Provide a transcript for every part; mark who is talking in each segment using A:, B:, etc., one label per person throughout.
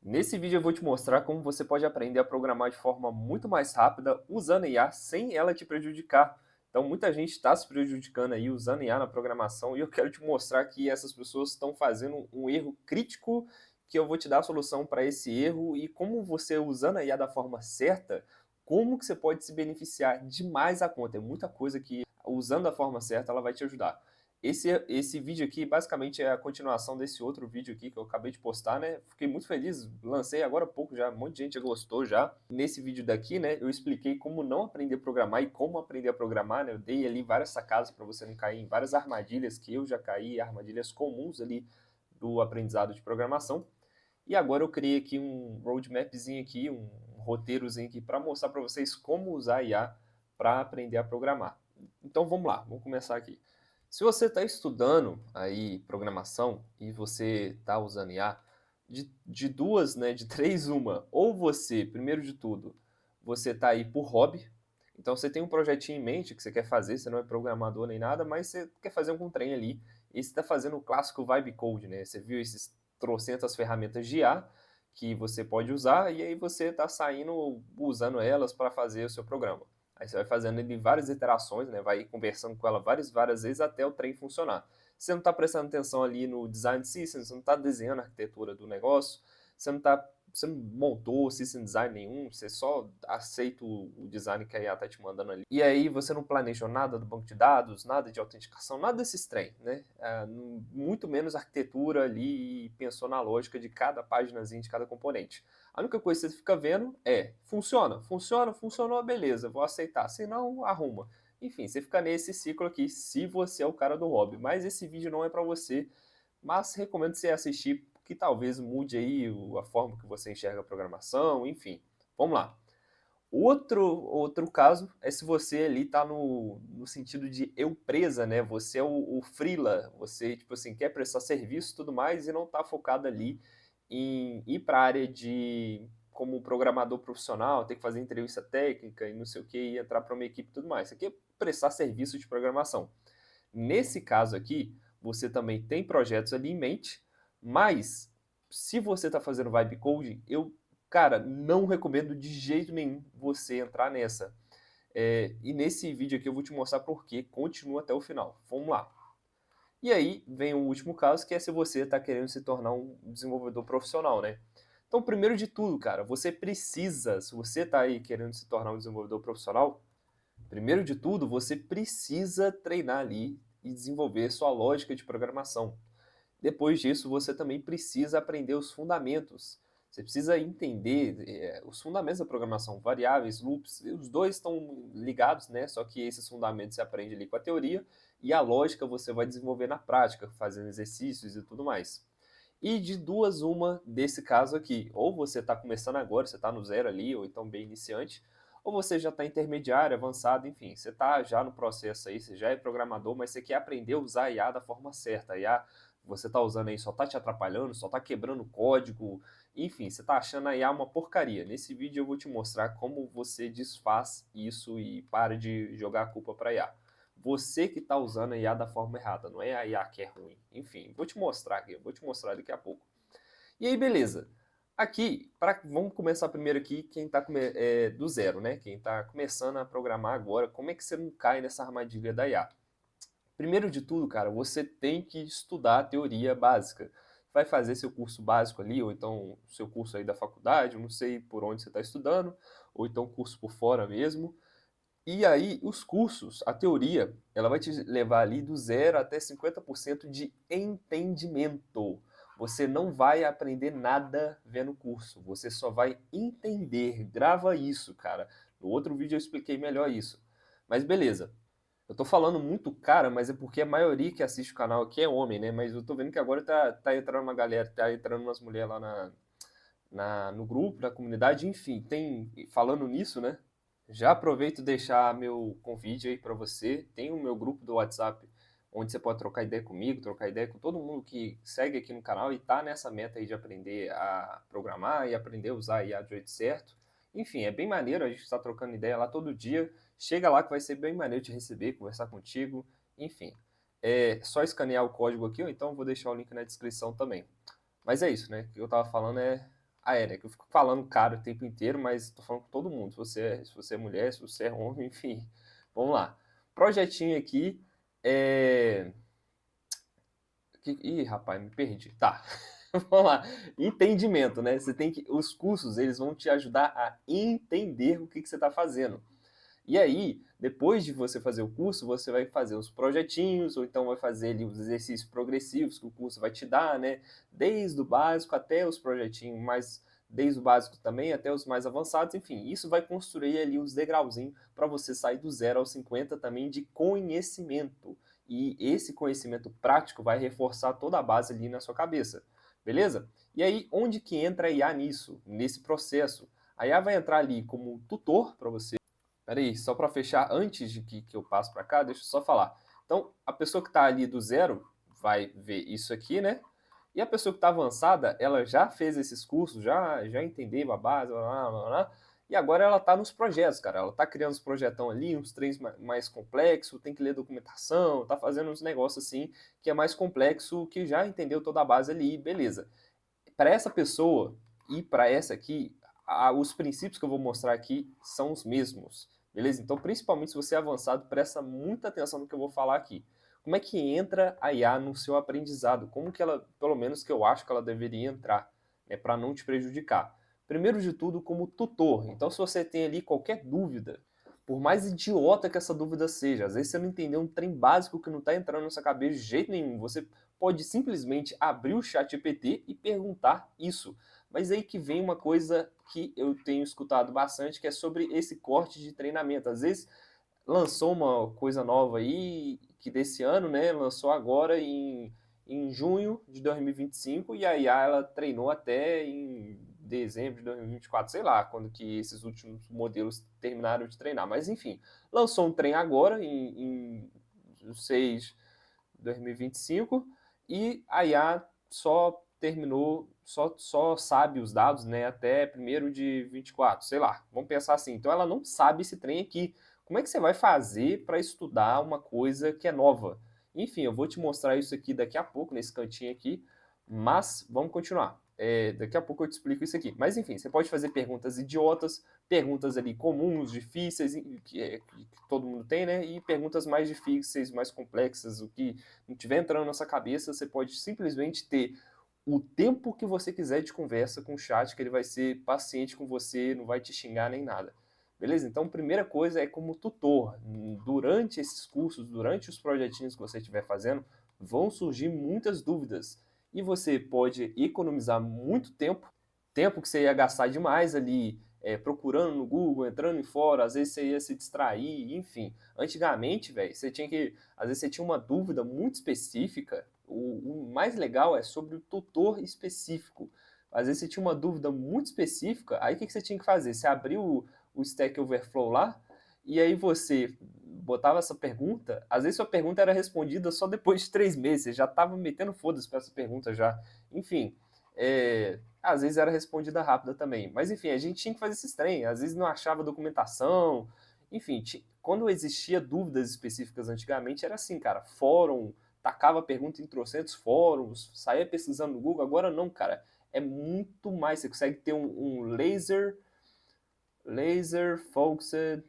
A: Nesse vídeo eu vou te mostrar como você pode aprender a programar de forma muito mais rápida usando a IA sem ela te prejudicar. Então muita gente está se prejudicando aí usando IA na programação e eu quero te mostrar que essas pessoas estão fazendo um erro crítico que eu vou te dar a solução para esse erro e como você usando a IA da forma certa, como que você pode se beneficiar demais a conta. É muita coisa que usando da forma certa ela vai te ajudar. Esse vídeo aqui basicamente é a continuação desse outro vídeo aqui que eu acabei de postar, né? Fiquei muito feliz, lancei agora há pouco já, um monte de gente já gostou já. Nesse vídeo daqui, né, eu expliquei como não aprender a programar e como aprender a programar, né? Eu dei ali várias sacadas para você não cair em várias armadilhas que eu já caí, armadilhas comuns ali do aprendizado de programação. E agora eu criei aqui um roadmapzinho aqui, um roteirozinho aqui para mostrar para vocês como usar a IA para aprender a programar. Então vamos lá, vamos começar aqui. Se você está estudando aí programação e você está usando IA, de duas, né, de três uma, ou você, primeiro de tudo, você está aí por hobby, então você tem um projetinho em mente que você quer fazer, você não é programador nem nada, mas você quer fazer algum trem ali, e você está fazendo o clássico vibe code, né? Você viu esses trocentas ferramentas de IA que você pode usar, e aí você está saindo usando elas para fazer o seu programa. Aí você vai fazendo ele várias iterações, né? Vai conversando com ela várias vezes até o trem funcionar. Você não está prestando atenção ali no design system, você não está desenhando a arquitetura do negócio, você não montou system design nenhum, você só aceita o design que a IA está te mandando ali. E aí você não planejou nada do banco de dados, nada de autenticação, nada desses trem, né? Muito menos arquitetura ali e pensou na lógica de cada paginazinha de cada componente. A única coisa que você fica vendo é, funcionou, beleza, vou aceitar, se não, arruma. Enfim, você fica nesse ciclo aqui, se você é o cara do hobby. Mas esse vídeo não é para você, mas recomendo você assistir, que talvez mude aí a forma que você enxerga a programação, enfim. Vamos lá. Outro caso é se você ali está no sentido de eu presa, né? Você é o freela, você tipo assim, quer prestar serviço e tudo mais e não está focado ali em ir para a área de como programador profissional, ter que fazer entrevista técnica e não sei o que, e entrar para uma equipe e tudo mais. Você quer prestar serviço de programação. Nesse caso aqui, você também tem projetos ali em mente, mas se você está fazendo vibe coding, eu, cara, não recomendo de jeito nenhum você entrar nessa. E nesse vídeo aqui eu vou te mostrar por quê. Continua até o final. Vamos lá. E aí vem o último caso, que é se você está querendo se tornar um desenvolvedor profissional, né? Então, primeiro de tudo, cara, você precisa, se você está aí querendo se tornar um desenvolvedor profissional, primeiro de tudo, você precisa treinar ali e desenvolver sua lógica de programação. Depois disso, você também precisa aprender os fundamentos. Você precisa entender os fundamentos da programação, variáveis, loops, os dois estão ligados, né? Só que esses fundamentos você aprende ali com a teoria e a lógica você vai desenvolver na prática, fazendo exercícios e tudo mais. E de duas, uma desse caso aqui. Ou você está começando agora, você está no zero ali, ou então bem iniciante, ou você já está intermediário, avançado, enfim, você está já no processo aí, você já é programador, mas você quer aprender a usar a IA da forma certa. A IA você está usando aí só está te atrapalhando, só está quebrando código, enfim, você está achando a IA uma porcaria. Nesse vídeo eu vou te mostrar como você desfaz isso e para de jogar a culpa para a IA. Você que está usando a IA da forma errada, não é a IA que é ruim. Enfim, vou te mostrar aqui, vou te mostrar daqui a pouco. E aí, beleza. Aqui, vamos começar primeiro aqui quem está do zero, né? Quem está começando a programar agora, como é que você não cai nessa armadilha da IA? Primeiro de tudo, cara, você tem que estudar a teoria básica. Vai fazer seu curso básico ali, ou então seu curso aí da faculdade, eu não sei por onde você está estudando, ou então curso por fora mesmo. E aí, os cursos, a teoria, ela vai te levar ali do zero até 50% de entendimento. Você não vai aprender nada vendo o curso, você só vai entender. Grava isso, cara. No outro vídeo eu expliquei melhor isso. Mas beleza. Eu tô falando muito cara, mas é porque a maioria que assiste o canal aqui é homem, né? Mas eu tô vendo que agora tá entrando uma galera, tá entrando umas mulheres lá no grupo, na comunidade, enfim, falando nisso, né? Já aproveito deixar meu convite aí para você. Tem o meu grupo do WhatsApp, onde você pode trocar ideia comigo, trocar ideia com todo mundo que segue aqui no canal e tá nessa meta aí de aprender a programar e aprender a usar a IA do jeito certo. Enfim, é bem maneiro, a gente está trocando ideia lá todo dia. Chega lá que vai ser bem maneiro te receber, conversar contigo, enfim. É só escanear o código aqui, ou então vou deixar o link na descrição também. Mas é isso, né? O que eu tava falando é né, que eu fico falando cara o tempo inteiro, mas tô falando com todo mundo, se você é mulher, se você é homem, enfim. Vamos lá. Projetinho aqui, ih, rapaz, me perdi. Tá, vamos lá. Entendimento, né? Os cursos, eles vão te ajudar a entender o que você está fazendo. E aí, depois de você fazer o curso, você vai fazer os projetinhos, ou então vai fazer ali os exercícios progressivos que o curso vai te dar, né? Desde o básico até os projetinhos mais, desde o básico também até os mais avançados, enfim, isso vai construir ali os degrauzinhos para você sair do 0 ao 50 também de conhecimento. E esse conhecimento prático vai reforçar toda a base ali na sua cabeça, beleza? E aí, onde que entra a IA nisso, nesse processo? A IA vai entrar ali como tutor para você. Peraí, só para fechar, antes de que eu passe para cá, deixa eu só falar. Então, a pessoa que está ali do 0 vai ver isso aqui, né? E a pessoa que está avançada, ela já fez esses cursos, já entendeu a base, blá, blá, blá, e agora ela está nos projetos, cara. Ela está criando uns projetão ali, uns treinos mais complexos, tem que ler documentação, está fazendo uns negócios assim que é mais complexo, que já entendeu toda a base ali, beleza. Para essa pessoa e para essa aqui, os princípios que eu vou mostrar aqui são os mesmos, beleza? Então, principalmente se você é avançado, presta muita atenção no que eu vou falar aqui. Como é que entra a IA no seu aprendizado? Como que ela, pelo menos que eu acho que ela deveria entrar, né, para não te prejudicar? Primeiro de tudo, como tutor. Então, se você tem ali qualquer dúvida, por mais idiota que essa dúvida seja, às vezes você não entendeu um trem básico que não está entrando na sua cabeça de jeito nenhum, você pode simplesmente abrir o chat GPT e perguntar isso. Mas aí que vem uma coisa que eu tenho escutado bastante, que é sobre esse corte de treinamento. Às vezes lançou uma coisa nova aí, que desse ano, né? Lançou agora em junho de 2025 e a IA ela treinou até em dezembro de 2024, sei lá, quando que esses últimos modelos terminaram de treinar. Mas enfim, lançou um trem agora em 6 de 2025 e a IA só terminou, só sabe os dados, né, até 1º de 24, sei lá, vamos pensar assim. Então ela não sabe esse trem aqui. Como é que você vai fazer para estudar uma coisa que é nova? Enfim, eu vou te mostrar isso aqui daqui a pouco, nesse cantinho aqui, mas vamos continuar. Daqui a pouco eu te explico isso aqui. Mas enfim, você pode fazer perguntas idiotas, perguntas ali comuns, difíceis, que todo mundo tem, né? E perguntas mais difíceis, mais complexas, o que não estiver entrando na sua cabeça, você pode simplesmente ter o tempo que você quiser de conversa com o chat, que ele vai ser paciente com você, não vai te xingar nem nada. Beleza? Então, primeira coisa é como tutor. Durante esses cursos, durante os projetinhos que você estiver fazendo, vão surgir muitas dúvidas. E você pode economizar muito tempo que você ia gastar demais ali procurando no Google, entrando em fora, às vezes você ia se distrair, enfim. Antigamente, velho, você tinha que. Às vezes você tinha uma dúvida muito específica. O mais legal é sobre o tutor específico. Às vezes você tinha uma dúvida muito específica, aí o que você tinha que fazer? Você abriu o Stack Overflow lá, e aí você botava essa pergunta, às vezes sua pergunta era respondida só depois de 3 meses, você já estava metendo foda-se para essa pergunta já. Enfim, às vezes era respondida rápida também. Mas enfim, a gente tinha que fazer esses trem, às vezes não achava documentação, enfim, quando existia dúvidas específicas antigamente era assim, cara, fórum, tacava a pergunta em trocentos fóruns, saía pesquisando no Google, agora não, cara, é muito mais, você consegue ter um laser focused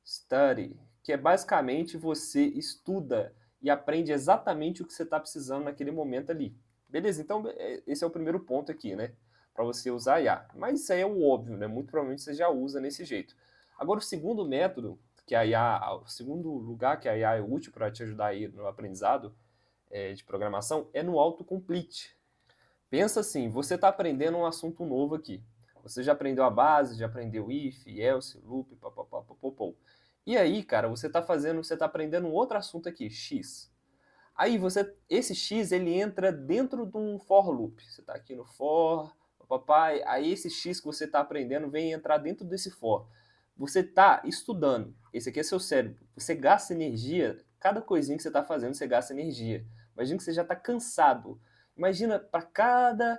A: study, que é basicamente você estuda e aprende exatamente o que você está precisando naquele momento ali. Beleza? Então, esse é o primeiro ponto aqui, né? Para você usar a IA. Mas isso aí é o óbvio, né? Muito provavelmente você já usa nesse jeito. Agora, o segundo método que a IA, o segundo lugar que a IA é útil para te ajudar aí no aprendizado de programação é no autocomplete. Pensa assim, você está aprendendo um assunto novo aqui. Você já aprendeu a base, já aprendeu if, else, loop, papapá, popopô. E aí, cara, você tá aprendendo um outro assunto aqui, X. Aí esse X, ele entra dentro de um for loop. Você está aqui no for, papai, aí esse X que você está aprendendo vem entrar dentro desse for. Você está estudando, esse aqui é seu cérebro. Você gasta energia, cada coisinha que você está fazendo, você gasta energia. Imagina que você já está cansado. Imagina, para cada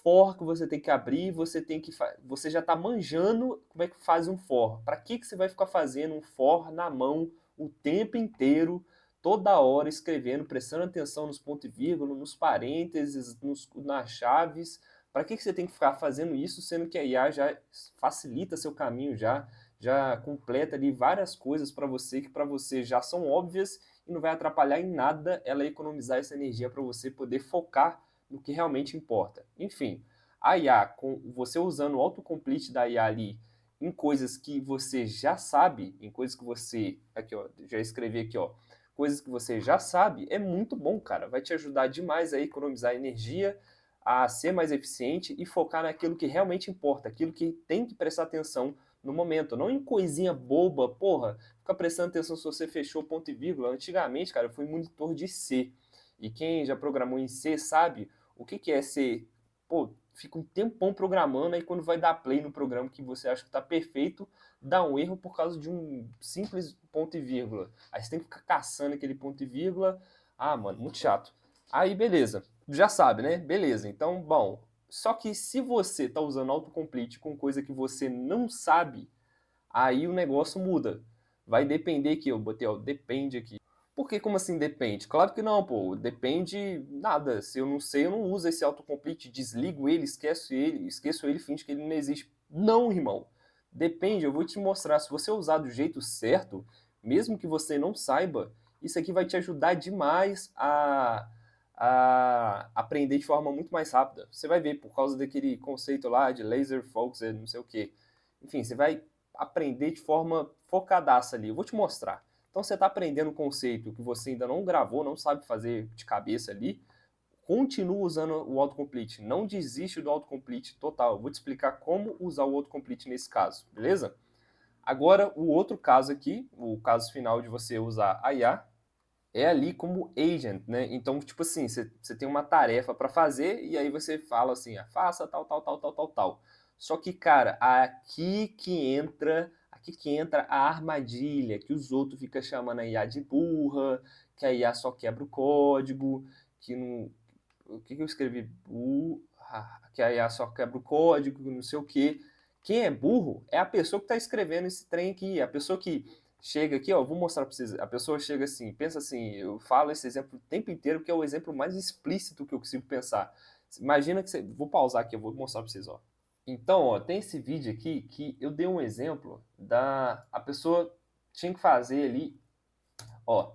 A: for que você tem que abrir, você já está manjando como é que faz um for. Para que você vai ficar fazendo um for na mão o tempo inteiro, toda hora escrevendo, prestando atenção nos pontos e vírgula, nos parênteses, nas chaves? Para que você tem que ficar fazendo isso, sendo que a IA já facilita seu caminho, já completa ali várias coisas para você que para você já são óbvias e não vai atrapalhar em nada ela economizar essa energia para você poder focar no que realmente importa. Enfim, a IA, com você usando o autocomplete da IA ali em coisas que você já sabe, em coisas que você, aqui ó, já escrevi aqui ó, coisas que você já sabe, é muito bom, cara. Vai te ajudar demais a economizar energia, a ser mais eficiente e focar naquilo que realmente importa, aquilo que tem que prestar atenção no momento, não em coisinha boba, porra, fica prestando atenção se você fechou ponto e vírgula. Antigamente, cara, eu fui monitor de C, e quem já programou em C sabe o que é C. Pô, fica um tempão programando, aí quando vai dar play no programa que você acha que está perfeito, dá um erro por causa de um simples ponto e vírgula. Aí você tem que ficar caçando aquele ponto e vírgula. Ah, mano, muito chato. Aí, beleza. Já sabe, né? Beleza. Então, bom. Só que se você está usando autocomplete com coisa que você não sabe, aí o negócio muda. Vai depender aqui, eu botei, ó, depende aqui. Por que como assim depende? Claro que não, pô, depende nada. Se eu não sei, eu não uso esse autocomplete, desligo ele, esqueço ele, finge que ele não existe. Não, irmão. Depende, eu vou te mostrar. Se você usar do jeito certo, mesmo que você não saiba, isso aqui vai te ajudar demais a aprender de forma muito mais rápida. Você vai ver, por causa daquele conceito lá de laser focus, não sei o quê. Enfim, você vai aprender de forma focadaça ali. Eu vou te mostrar. Então você está aprendendo um conceito que você ainda não gravou, não sabe fazer de cabeça ali, continua usando o autocomplete. Não desiste do autocomplete total. Eu vou te explicar como usar o autocomplete nesse caso, beleza? Agora, o outro caso aqui, o caso final de você usar a IA, é ali como agent, né? Então, tipo assim, você tem uma tarefa para fazer e aí você fala assim, ah, faça tal, tal, tal, tal, tal, tal. Só que, cara, aqui que entra a armadilha, que os outros ficam chamando a IA de burra, que a IA só quebra o código, que não... O que eu escrevi? Que a IA só quebra o código, não sei o quê. Quem é burro é a pessoa que está escrevendo esse trem aqui, a pessoa que chega aqui, ó, vou mostrar para vocês. A pessoa chega assim, pensa assim, eu falo esse exemplo o tempo inteiro, porque é o exemplo mais explícito que eu consigo pensar. Imagina que você. Vou pausar aqui, eu vou mostrar para vocês, ó. Então, ó, tem esse vídeo aqui que eu dei um exemplo da. A pessoa tinha que fazer ali, ó.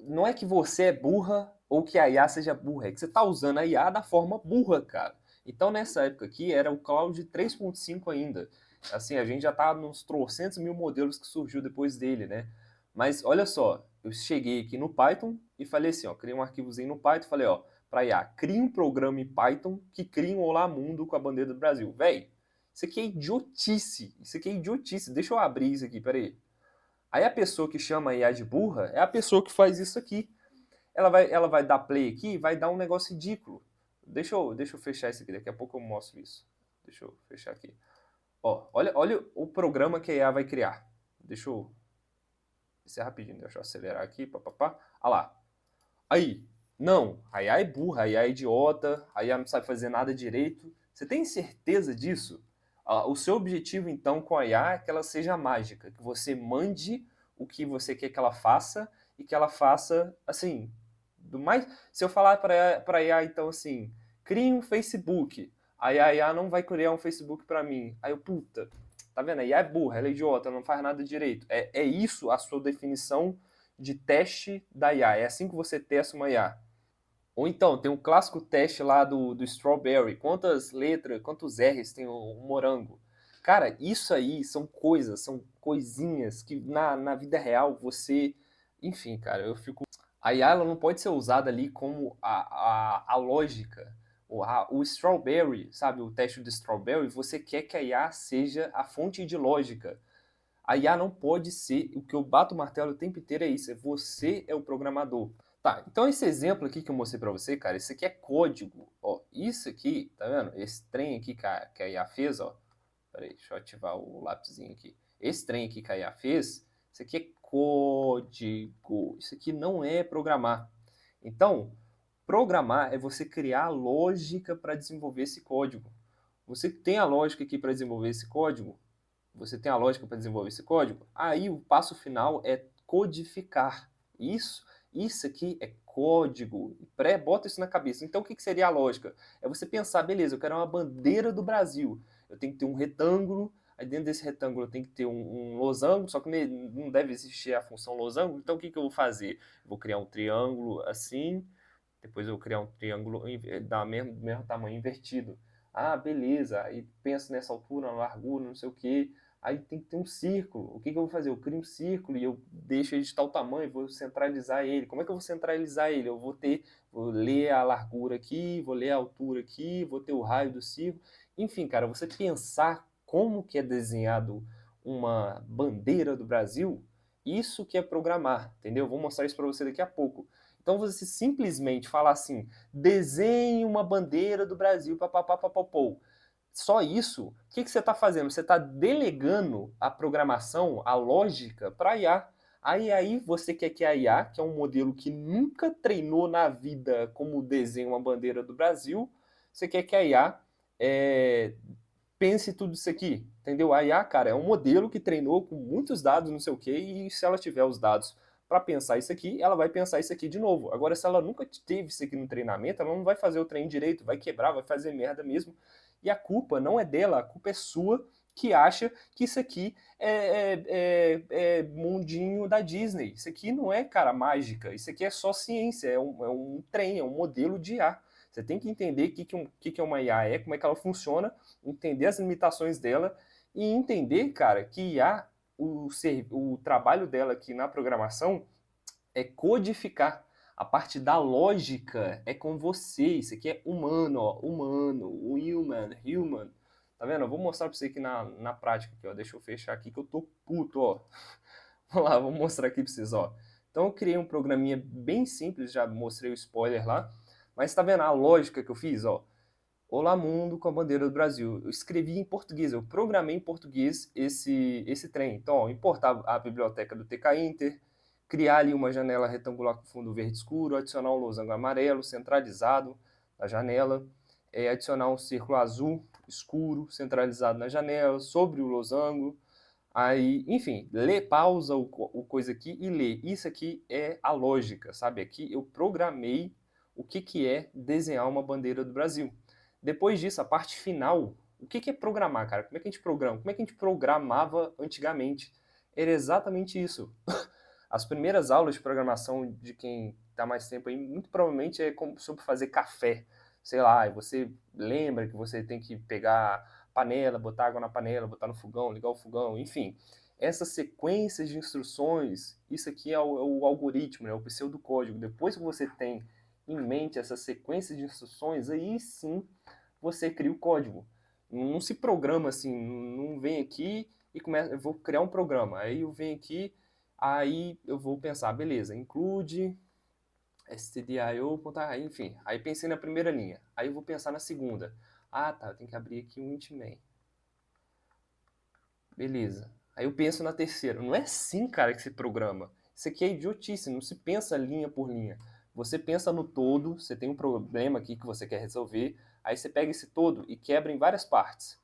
A: Não é que você é burra ou que a IA seja burra, é que você está usando a IA da forma burra, cara. Então, nessa época aqui, era o Cloud 3.5 ainda. Assim, a gente já tá nos trocentos mil modelos que surgiu depois dele, né? Mas olha só, eu cheguei aqui no Python e falei assim, ó, criei um arquivozinho no Python, falei, ó, para IA, cria um programa em Python que cria um Olá Mundo com a bandeira do Brasil. Véi, isso aqui é idiotice, isso aqui é idiotice. Deixa eu abrir isso aqui, peraí. Aí a pessoa que chama a IA de burra é a pessoa que faz isso aqui. Ela vai dar play aqui e vai dar um negócio ridículo. Deixa eu fechar isso aqui, daqui a pouco eu mostro isso. Deixa eu fechar aqui. Ó, olha o programa que a IA vai criar. Deixa eu... Isso é rapidinho, deixa eu acelerar aqui. Papapá. Olha lá. Aí, não, a IA é burra, a IA é idiota, a IA não sabe fazer nada direito. Você tem certeza disso? O seu objetivo, então, com a IA é que ela seja mágica, que você mande o que você quer que ela faça e que ela faça, assim, do mais... Se eu falar para a IA, então, assim, crie um Facebook, aí a IA não vai criar um Facebook para mim. Aí eu, puta, tá vendo? A IA é burra, ela é idiota, ela não faz nada direito. É isso a sua definição de teste da IA. É assim que você testa uma IA. Ou então, tem um clássico teste lá do Strawberry. Quantas letras, quantos R's tem o morango? Cara, isso aí são coisas, são coisinhas que na vida real você... Enfim, cara, eu fico... A IA ela não pode ser usada ali como a lógica. O Strawberry, sabe, o teste do Strawberry, você quer que a IA seja a fonte de lógica. A IA não pode ser, o que eu bato o martelo o tempo inteiro é isso, é você é o programador. Tá, então esse exemplo aqui que eu mostrei pra você, cara, esse aqui é código, ó, isso aqui, tá vendo? Esse trem aqui que a IA fez, ó, peraí, deixa eu ativar o lápisinho aqui. Esse trem aqui que a IA fez, isso aqui é código, isso aqui não é programar. Então, programar é você criar a lógica para desenvolver esse código. Você tem a lógica aqui para desenvolver esse código? Você tem a lógica para desenvolver esse código? Aí o passo final é codificar. Isso Isso aqui é código. Bota isso na cabeça. Então, o que seria a lógica? É você pensar, beleza, eu quero uma bandeira do Brasil. Eu tenho que ter um retângulo, aí dentro desse retângulo tem que ter um losango, só que não deve existir a função losango. Então, o que eu vou fazer? Eu vou criar um triângulo assim, depois eu vou criar um triângulo da mesmo tamanho invertido. Ah, beleza. Aí penso nessa altura, na largura, não sei o quê. Aí tem que ter um círculo. O que eu vou fazer? Eu crio um círculo e eu deixo ele de tal tamanho, vou centralizar ele. Como é que eu vou centralizar ele? Vou ler a largura aqui, vou ler a altura aqui, vou ter o raio do círculo. Enfim, cara, você pensar como que é desenhado uma bandeira do Brasil, isso que é programar, entendeu? Vou mostrar isso para você daqui a pouco. Então você simplesmente falar assim, desenhe uma bandeira do Brasil, papapá. Só isso, o que você está fazendo? Você está delegando a programação, a lógica para a IA. Aí você quer que a IA, que é um modelo que nunca treinou na vida como desenha uma bandeira do Brasil, você quer que a IA pense tudo isso aqui, entendeu? A IA, cara, é um modelo que treinou com muitos dados, não sei o quê, e se ela tiver os dados para pensar isso aqui, ela vai pensar isso aqui de novo. Agora, se ela nunca teve isso aqui no treinamento, ela não vai fazer o treino direito, vai quebrar, vai fazer merda mesmo. E a culpa não é dela, a culpa é sua, que acha que isso aqui é mundinho da Disney. Isso aqui não é, cara, mágica. Isso aqui é só ciência, é um trem, é um modelo de IA. Você tem que entender o que uma IA é, como é que ela funciona, entender as limitações dela e entender, cara, que IA, o trabalho dela aqui na programação é codificar. A parte da lógica é com você. Isso aqui é humano, ó. Humano, human. Tá vendo? Eu vou mostrar pra você aqui na prática. Aqui, ó. Deixa eu fechar aqui que eu tô puto, ó. Vamos lá, vou mostrar aqui pra vocês, ó. Então eu criei um programinha bem simples, já mostrei o spoiler lá. Mas tá vendo a lógica que eu fiz, ó? Olá mundo com a bandeira do Brasil. Eu escrevi em português, eu programei em português esse trem. Então, ó, importar a biblioteca do TK Inter, criar ali uma janela retangular com fundo verde escuro, adicionar um losango amarelo centralizado na janela, adicionar um círculo azul escuro centralizado na janela, sobre o losango. Aí, enfim, pausa o coisa aqui e lê. Isso aqui é a lógica, sabe? Aqui eu programei o que é desenhar uma bandeira do Brasil. Depois disso, a parte final, o que é programar, cara? Como é que a gente programa? Como é que a gente programava antigamente? Era exatamente isso. As primeiras aulas de programação de quem está mais tempo aí, muito provavelmente é como sobre fazer café. Sei lá, e você lembra que você tem que pegar panela, botar água na panela, botar no fogão, ligar o fogão, enfim. Essa sequência de instruções, isso aqui é o algoritmo, é o pseudocódigo. Depois que você tem em mente essa sequência de instruções, aí sim você cria o código. Não se programa assim, não vem aqui e começa, eu vou criar um programa. Aí eu venho aqui, aí eu vou pensar, beleza, include stdio, enfim. Aí pensei na primeira linha. Aí eu vou pensar na segunda. Ah, tá, eu tenho que abrir aqui um intmain. Beleza. Aí eu penso na terceira. Não é assim, cara, que se programa. Isso aqui é idiotice, não se pensa linha por linha. Você pensa no todo, você tem um problema aqui que você quer resolver, aí você pega esse todo e quebra em várias partes.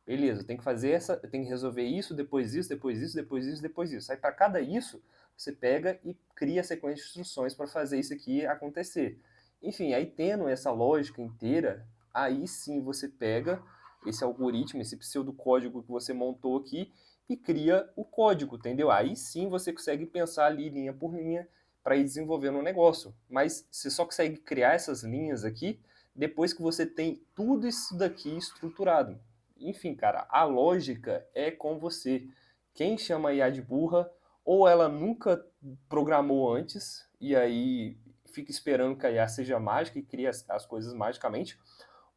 A: Beleza, tem que fazer tem que resolver isso, depois isso, depois isso, depois isso, depois isso. Aí para cada isso, você pega e cria a sequência de instruções para fazer isso aqui acontecer. Enfim, aí tendo essa lógica inteira, aí sim você pega esse algoritmo, esse pseudocódigo que você montou aqui e cria o código, entendeu? Aí sim você consegue pensar ali linha por linha para ir desenvolvendo um negócio. Mas você só consegue criar essas linhas aqui depois que você tem tudo isso daqui estruturado. Enfim, cara, a lógica é com você. Quem chama a IA de burra, ou ela nunca programou antes, e aí fica esperando que a IA seja mágica e cria as coisas magicamente,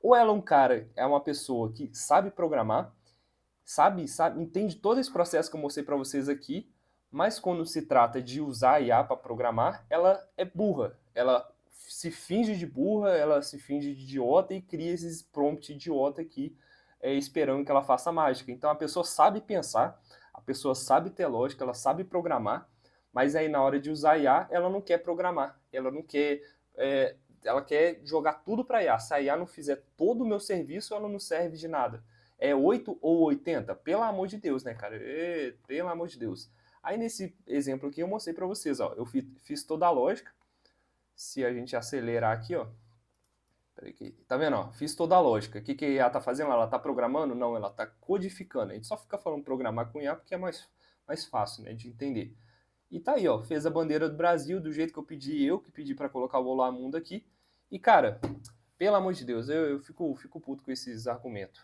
A: ou ela é um cara, é uma pessoa que sabe programar, sabe, entende todo esse processo que eu mostrei para vocês aqui, mas quando se trata de usar a IA para programar, ela é burra. Ela se finge de burra, ela se finge de idiota e cria esses prompts idiota aqui, esperando que ela faça mágica. Então a pessoa sabe pensar, a pessoa sabe ter lógica, ela sabe programar, mas aí na hora de usar a IA, ela não quer programar, ela não quer. Ela quer jogar tudo para a IA. Se a IA não fizer todo o meu serviço, ela não serve de nada. É 8 ou 80? Pelo amor de Deus, né, cara? Pelo amor de Deus. Aí nesse exemplo aqui eu mostrei para vocês, ó, eu fiz toda a lógica. Se a gente acelerar aqui, ó, peraí aqui, tá vendo, ó, fiz toda a lógica. O que a IA tá fazendo? Ela tá programando? Não, ela tá codificando. A gente só fica falando programar com IA porque é mais fácil, né, de entender. E tá aí, ó, fez a bandeira do Brasil do jeito que eu que pedi para colocar o Olá Mundo aqui. E cara, pelo amor de Deus, eu fico puto com esses argumentos.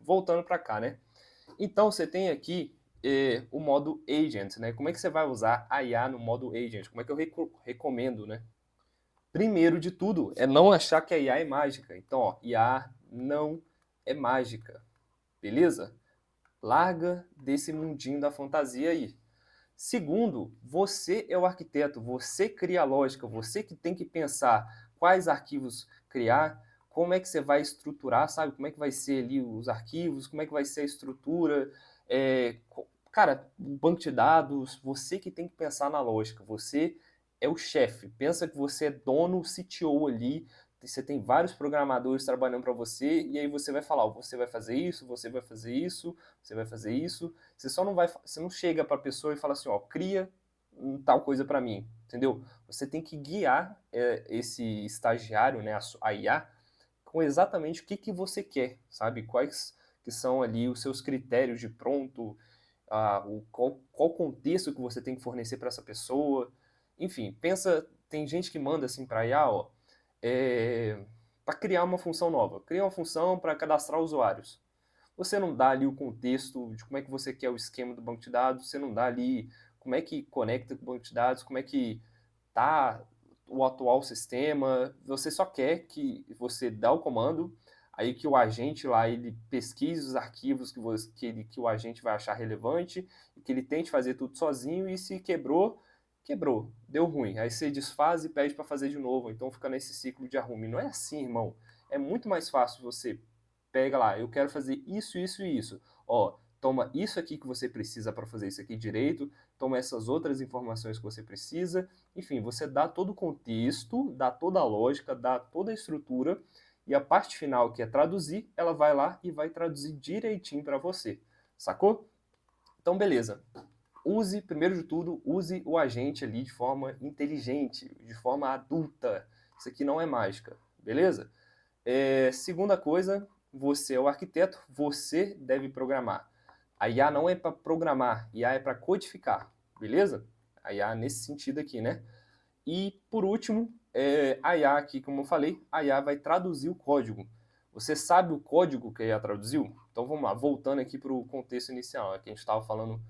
A: Voltando para cá, né? Então você tem aqui o modo Agent, né? Como é que você vai usar a IA no modo Agent? Como é que eu recomendo, né? Primeiro de tudo, é não achar que a IA é mágica. Então, ó, IA não é mágica, beleza? Larga desse mundinho da fantasia aí. Segundo, você é o arquiteto, você cria a lógica, você que tem que pensar quais arquivos criar, como é que você vai estruturar, sabe? Como é que vai ser ali os arquivos, como é que vai ser a estrutura. Cara, o banco de dados, você que tem que pensar na lógica, você é o chefe. Pensa que você é dono, CTO ali, você tem vários programadores trabalhando para você, e aí você vai falar, você vai fazer isso, você vai fazer isso, você vai fazer isso. Você não chega para a pessoa e fala assim, ó, cria tal coisa para mim, entendeu? Você tem que guiar esse estagiário, né, a IA, com exatamente o que você quer, sabe? Quais que são ali os seus critérios de pronto, qual contexto que você tem que fornecer para essa pessoa. Enfim, pensa, tem gente que manda assim para a IA, ó, para criar uma função nova. Cria uma função para cadastrar usuários. Você não dá ali o contexto de como é que você quer o esquema do banco de dados, você não dá ali como é que conecta com o banco de dados, como é que tá o atual sistema, você só quer que você dá o comando, aí que o agente lá ele pesquise os arquivos que o agente vai achar relevante, e que ele tente fazer tudo sozinho, e se quebrou, deu ruim. Aí você desfaz e pede para fazer de novo, então fica nesse ciclo de arrume. Não é assim, irmão. É muito mais fácil você pega lá, eu quero fazer isso, isso e isso. Ó, toma isso aqui que você precisa para fazer isso aqui direito, toma essas outras informações que você precisa. Enfim, você dá todo o contexto, dá toda a lógica, dá toda a estrutura, e a parte final, que é traduzir, ela vai lá e vai traduzir direitinho para você. Sacou? Então, beleza. Primeiro de tudo, use o agente ali de forma inteligente, de forma adulta. Isso aqui não é mágica, beleza? Segunda coisa, você é o arquiteto, você deve programar. A IA não é para programar, a IA é para codificar, beleza? A IA nesse sentido aqui, né? E por último, a IA aqui, como eu falei, a IA vai traduzir o código. Você sabe o código que a IA traduziu? Então vamos lá, voltando aqui para o contexto inicial, que a gente estava falando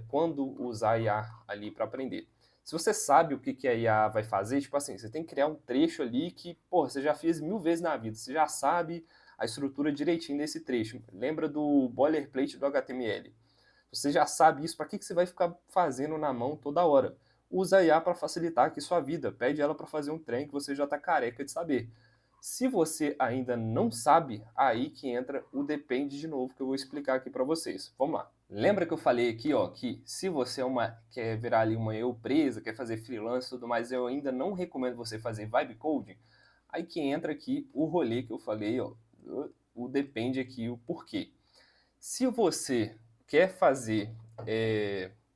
A: quando usar a IA ali para aprender. Se você sabe o que a IA vai fazer, tipo assim, você tem que criar um trecho ali que, porra, você já fez 1000 vezes na vida, você já sabe a estrutura direitinho desse trecho. Lembra do boilerplate do HTML? Você já sabe isso, para que você vai ficar fazendo na mão toda hora? Usa a IA para facilitar aqui sua vida, pede ela para fazer um trem que você já está careca de saber. Se você ainda não sabe, aí que entra o depende de novo, que eu vou explicar aqui para vocês. Vamos lá. Lembra que eu falei aqui, ó, que se você quer virar ali uma empresa, quer fazer freelance e tudo mais, eu ainda não recomendo você fazer vibe coding. Aí que entra aqui o rolê que eu falei, ó, o depende aqui, o porquê. Se você quer fazer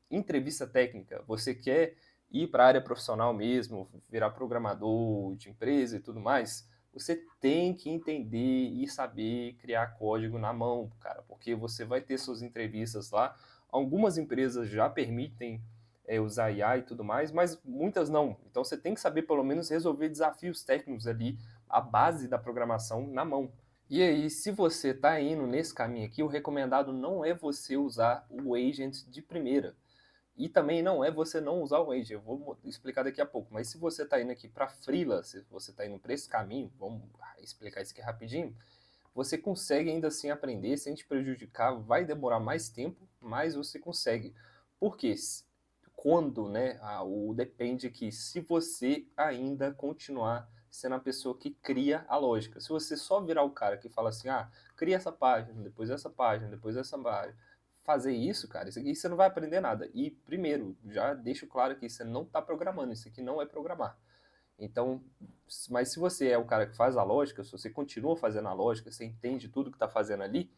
A: entrevista técnica, você quer ir para a área profissional mesmo, virar programador de empresa e tudo mais, você tem que entender e saber criar código na mão, cara, porque você vai ter suas entrevistas lá. Algumas empresas já permitem usar IA e tudo mais, mas muitas não. Então você tem que saber pelo menos resolver desafios técnicos ali, a base da programação na mão. E aí, se você está indo nesse caminho aqui, o recomendado não é você usar o agent de primeira. E também não é você não usar o agent. Eu vou explicar daqui a pouco. Mas se você está indo aqui para freela, se você está indo para esse caminho, vamos explicar isso aqui rapidinho, você consegue ainda assim aprender sem te prejudicar. Vai demorar mais tempo, mas você consegue. Por quê? Quando, né? O depende aqui. Se você ainda continuar sendo a pessoa que cria a lógica. Se você só virar o cara que fala assim, cria essa página, depois essa página, depois essa página, fazer isso, cara, isso aqui você não vai aprender nada. E, primeiro, já deixo claro que você não está programando, isso aqui não é programar. Então, mas se você é o cara que faz a lógica, se você continua fazendo a lógica, você entende tudo que está fazendo ali,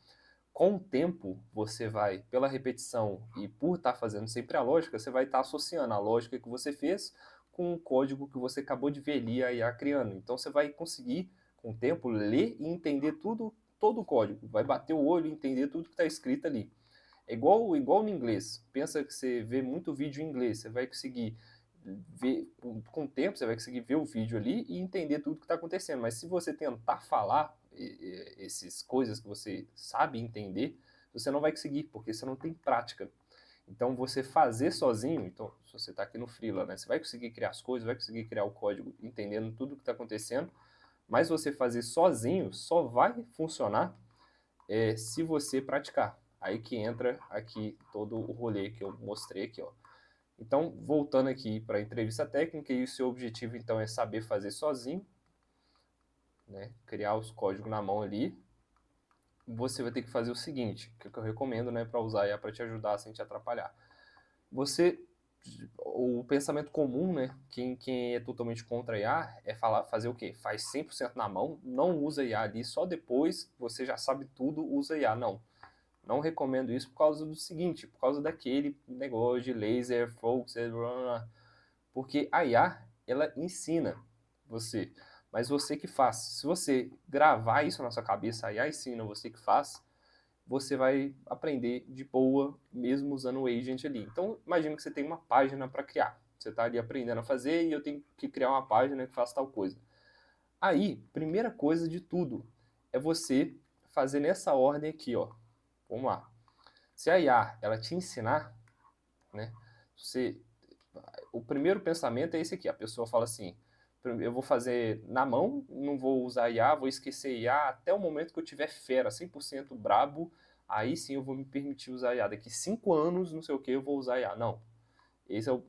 A: Com o tempo, você vai, pela repetição e por estar fazendo sempre a lógica, você vai estar associando a lógica que você fez com o código que você acabou de ver ali a IA criando. Então você vai conseguir, com o tempo, ler e entender tudo, todo o código. Vai bater o olho e entender tudo que está escrito ali. É igual no inglês. Pensa que você vê muito vídeo em inglês, você vai conseguir ver, com o tempo, você vai conseguir ver o vídeo ali e entender tudo que está acontecendo. Mas se você tentar falar essas coisas que você sabe entender, você não vai conseguir, porque você não tem prática. Então, você fazer sozinho, então, se você está aqui no Freela, né, você vai conseguir criar as coisas, vai conseguir criar o código entendendo tudo o que está acontecendo, mas você fazer sozinho só vai funcionar se você praticar. Aí que entra aqui todo o rolê que eu mostrei aqui, ó. Então, voltando aqui para a entrevista técnica, e o seu objetivo então é saber fazer sozinho, né? Criar os códigos na mão ali. Você vai ter que fazer o seguinte, que eu recomendo, né, para usar IA para te ajudar sem te atrapalhar. O pensamento comum, né, quem é totalmente contra a IA é fazer o quê? Faz 100% na mão, não usa IA ali, só depois você já sabe tudo, usa IA. Não recomendo isso por causa do seguinte, por causa daquele negócio de laser, focus, porque a IA, ela ensina você, mas você que faz. Se você gravar isso na sua cabeça, a IA ensina, você que faz, você vai aprender de boa, mesmo usando o agent ali. Então, imagina que você tem uma página para criar. Você está ali aprendendo a fazer e eu tenho que criar uma página que faça tal coisa. Aí, primeira coisa de tudo, é você fazer nessa ordem aqui, ó. Vamos lá. Se a IA, ela te ensinar, né? O primeiro pensamento é esse aqui. A pessoa fala assim, eu vou fazer na mão, não vou usar IA, vou esquecer IA até o momento que eu tiver fera, 100% brabo, aí sim eu vou me permitir usar IA. Daqui 5 anos, não sei o que, eu vou usar IA. Não. Esse é o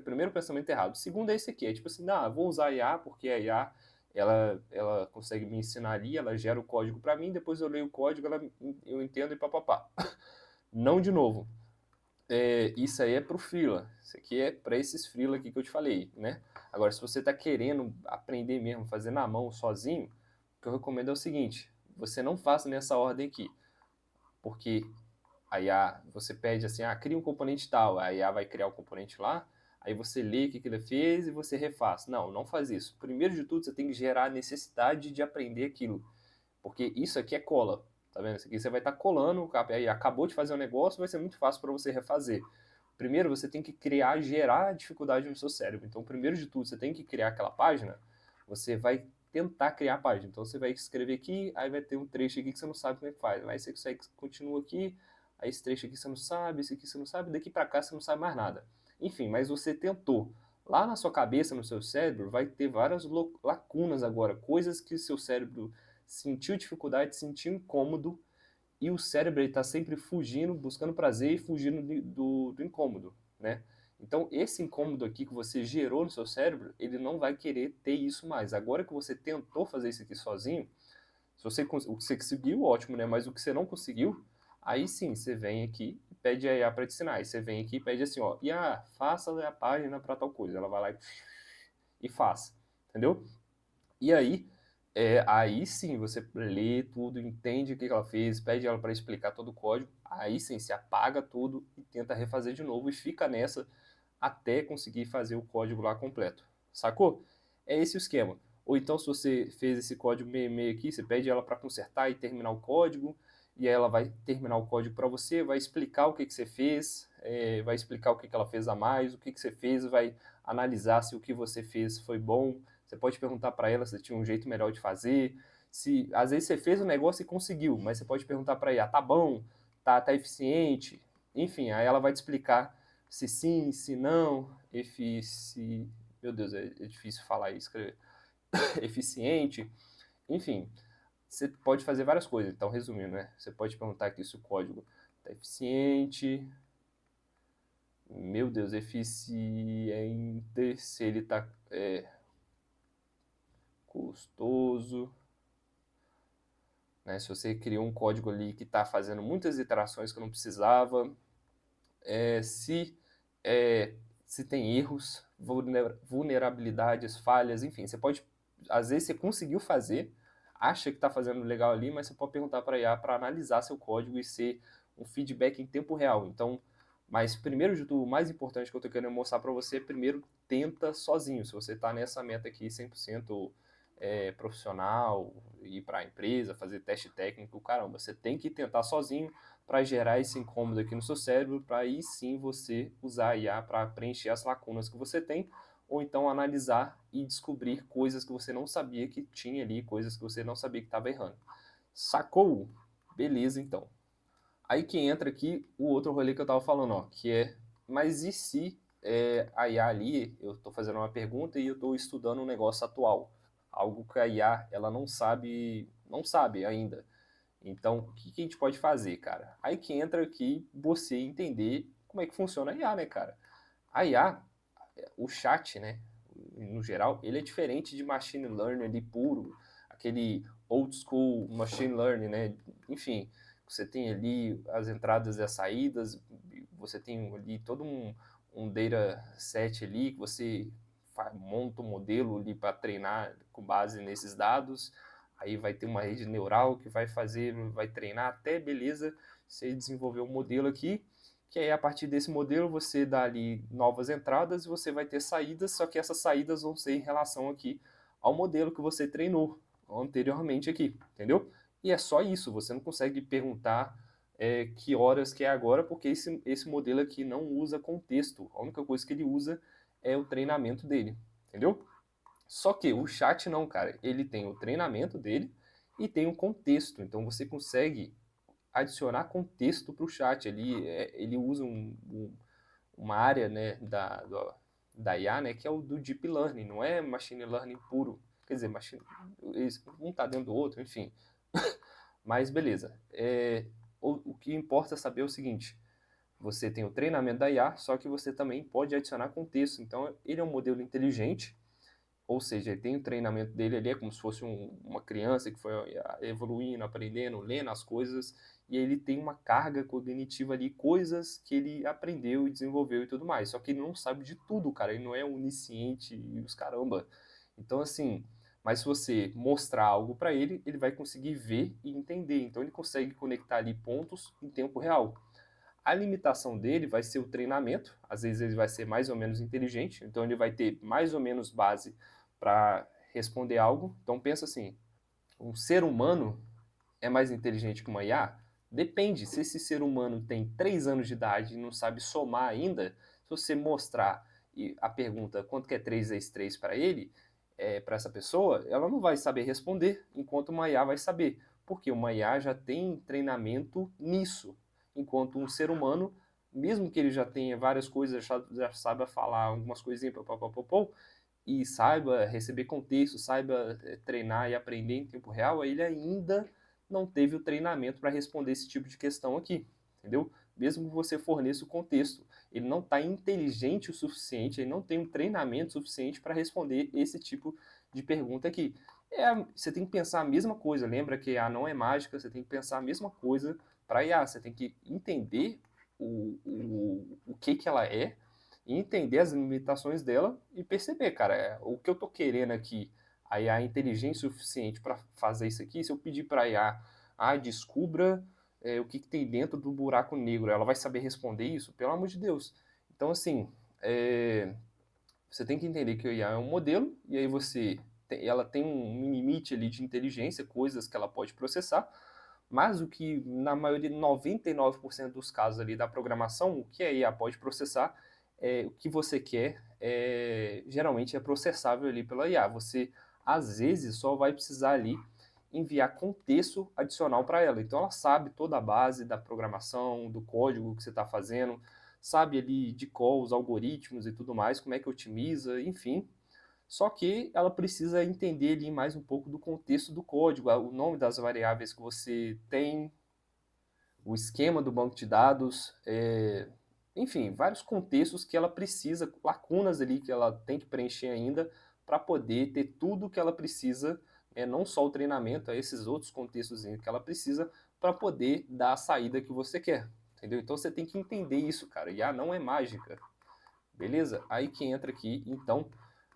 A: primeiro pensamento errado. O segundo é esse aqui, é tipo assim, não, eu vou usar IA porque a IA, ela consegue me ensinar ali, ela gera o código para mim, depois eu leio o código, eu entendo e papapá. Não de novo. Isso aí é para o freela. Isso aqui é para esses freela aqui que eu te falei, né? Agora, se você está querendo aprender mesmo, fazer na mão, sozinho, o que eu recomendo é o seguinte, você não faça nessa ordem aqui, porque aí você pede assim, cria um componente tal, a IA vai criar o componente lá, aí você lê o que ele fez e você refaz. Não faz isso. Primeiro de tudo, você tem que gerar a necessidade de aprender aquilo, porque isso aqui é cola. Tá vendo? Isso aqui você vai estar colando, aí acabou de fazer um negócio, vai ser muito fácil para você refazer. Primeiro, você tem que gerar dificuldade no seu cérebro. Então, primeiro de tudo, você tem que criar aquela página, você vai tentar criar a página. Então, você vai escrever aqui, aí vai ter um trecho aqui que você não sabe como é que faz. Aí você continua aqui, aí esse trecho aqui você não sabe, esse aqui você não sabe, daqui para cá você não sabe mais nada. Enfim, mas você tentou. Lá na sua cabeça, no seu cérebro, vai ter várias lacunas agora, coisas que o seu cérebro sentiu dificuldade, sentiu incômodo, e o cérebro está sempre fugindo, buscando prazer e fugindo do incômodo, né? Então, esse incômodo aqui que você gerou no seu cérebro, ele não vai querer ter isso mais. Agora que você tentou fazer isso aqui sozinho, se o que você conseguiu, ótimo, né? Mas o que você não conseguiu, aí sim, você vem aqui e pede a IA para te ensinar. Aí você vem aqui e pede assim, ó, IA, faça a página para tal coisa. Ela vai lá e faz, entendeu? E aí sim, você lê tudo, entende o que ela fez, pede ela para explicar todo o código, aí sim, você apaga tudo e tenta refazer de novo e fica nessa até conseguir fazer o código lá completo. Sacou? É esse o esquema. Ou então, se você fez esse código meio aqui, você pede ela para consertar e terminar o código, e aí ela vai terminar o código para você, vai explicar o que você fez, vai explicar o que ela fez a mais, o que você fez, vai analisar se o que você fez foi bom. Você pode perguntar para ela se tinha um jeito melhor de fazer. Se às vezes você fez o negócio e conseguiu, mas você pode perguntar para ela, tá bom, tá eficiente, enfim, aí ela vai te explicar se sim, se não, meu Deus, é difícil falar e escrever, eficiente, enfim, você pode fazer várias coisas. Então, resumindo, né? Você pode perguntar aqui se o código está eficiente, meu Deus, eficiente, se ele está custoso, né? Se você criou um código ali que está fazendo muitas iterações que não precisava, se se tem erros, vulnerabilidades, falhas, enfim, você pode, às vezes você conseguiu fazer, acha que está fazendo legal ali, mas você pode perguntar para a IA para analisar seu código e ser um feedback em tempo real. Então, mas primeiro de tudo, o mais importante que eu estou querendo mostrar para você, primeiro tenta sozinho. Se você está nessa meta aqui 100% profissional, ir para a empresa, fazer teste técnico, caramba, você tem que tentar sozinho para gerar esse incômodo aqui no seu cérebro, para aí sim você usar a IA para preencher as lacunas que você tem, ou então analisar e descobrir coisas que você não sabia que tinha ali, coisas que você não sabia que estava errando. Sacou? Beleza, então. Aí que entra aqui o outro rolê que eu estava falando, ó, que é, mas e se a IA ali, eu estou fazendo uma pergunta e eu estou estudando um negócio atual, algo que a IA ela não sabe ainda. Então, o que a gente pode fazer, cara? Aí que entra aqui você entender como é que funciona a IA, né, cara? A IA, o chat, né, no geral, ele é diferente de machine learning ali puro, aquele old school machine learning, né? Enfim, você tem ali as entradas e as saídas, você tem ali todo um data set ali que você monta um modelo ali para treinar com base nesses dados, aí vai ter uma rede neural que vai treinar até, beleza, você desenvolveu um modelo aqui, que aí a partir desse modelo você dá ali novas entradas e você vai ter saídas, só que essas saídas vão ser em relação aqui ao modelo que você treinou anteriormente aqui, entendeu? E é só isso, você não consegue perguntar que horas que é agora, porque esse modelo aqui não usa contexto, a única coisa que ele usa é o treinamento dele, entendeu? Só que o chat não, cara, ele tem o treinamento dele e tem o contexto, então você consegue adicionar contexto para o chat. Ele usa uma área, né, da IA, né, que é o do Deep Learning, não é Machine Learning puro. Quer dizer, um está dentro do outro, enfim. Mas beleza. O que importa saber é o seguinte, você tem o treinamento da IA, só que você também pode adicionar contexto. Então, ele é um modelo inteligente, ou seja, ele tem o treinamento dele ali, é como se fosse uma criança que foi evoluindo, aprendendo, lendo as coisas, e ele tem uma carga cognitiva ali, coisas que ele aprendeu e desenvolveu e tudo mais. Só que ele não sabe de tudo, cara, ele não é onisciente e os caramba. Então, assim, mas se você mostrar algo para ele, ele vai conseguir ver e entender. Então, ele consegue conectar ali pontos em tempo real. A limitação dele vai ser o treinamento, às vezes ele vai ser mais ou menos inteligente, então ele vai ter mais ou menos base para responder algo. Então pensa assim, um ser humano é mais inteligente que uma IA? Depende, se esse ser humano tem 3 anos de idade e não sabe somar ainda, se você mostrar a pergunta quanto que é 3 vezes 3 para ele, para essa pessoa, ela não vai saber responder, enquanto uma IA vai saber, porque uma IA já tem treinamento nisso, enquanto um ser humano, mesmo que ele já tenha várias coisas, já saiba falar algumas coisinhas, e saiba receber contexto, saiba treinar e aprender em tempo real, ele ainda não teve o treinamento para responder esse tipo de questão aqui, entendeu? Mesmo que você forneça o contexto, ele não está inteligente o suficiente, ele não tem um treinamento suficiente para responder esse tipo de pergunta aqui. Você tem que pensar a mesma coisa, lembra que a não é mágica, você tem que pensar a mesma coisa para a IA, você tem que entender o que ela é, e entender as limitações dela e perceber, cara, o que eu tô querendo aqui, a IA é inteligência suficiente para fazer isso aqui, se eu pedir para a IA, descubra o que tem dentro do buraco negro, ela vai saber responder isso? Pelo amor de Deus. Então, assim, você tem que entender que a IA é um modelo, e aí ela tem um limite ali de inteligência, coisas que ela pode processar, mas o que na maioria, 99% dos casos ali da programação, o que a IA pode processar, o que você quer, geralmente é processável ali pela IA. Você, às vezes, só vai precisar ali enviar contexto adicional para ela. Então, ela sabe toda a base da programação, do código que você está fazendo, sabe ali de cor, os algoritmos e tudo mais, como é que otimiza, enfim. Só que ela precisa entender ali mais um pouco do contexto do código, o nome das variáveis que você tem, o esquema do banco de dados, enfim, vários contextos que ela precisa, lacunas ali que ela tem que preencher ainda para poder ter tudo que ela precisa, não só o treinamento, esses outros contextos que ela precisa para poder dar a saída que você quer, entendeu? Então você tem que entender isso, cara. IA não é mágica, beleza? Aí que entra aqui, então,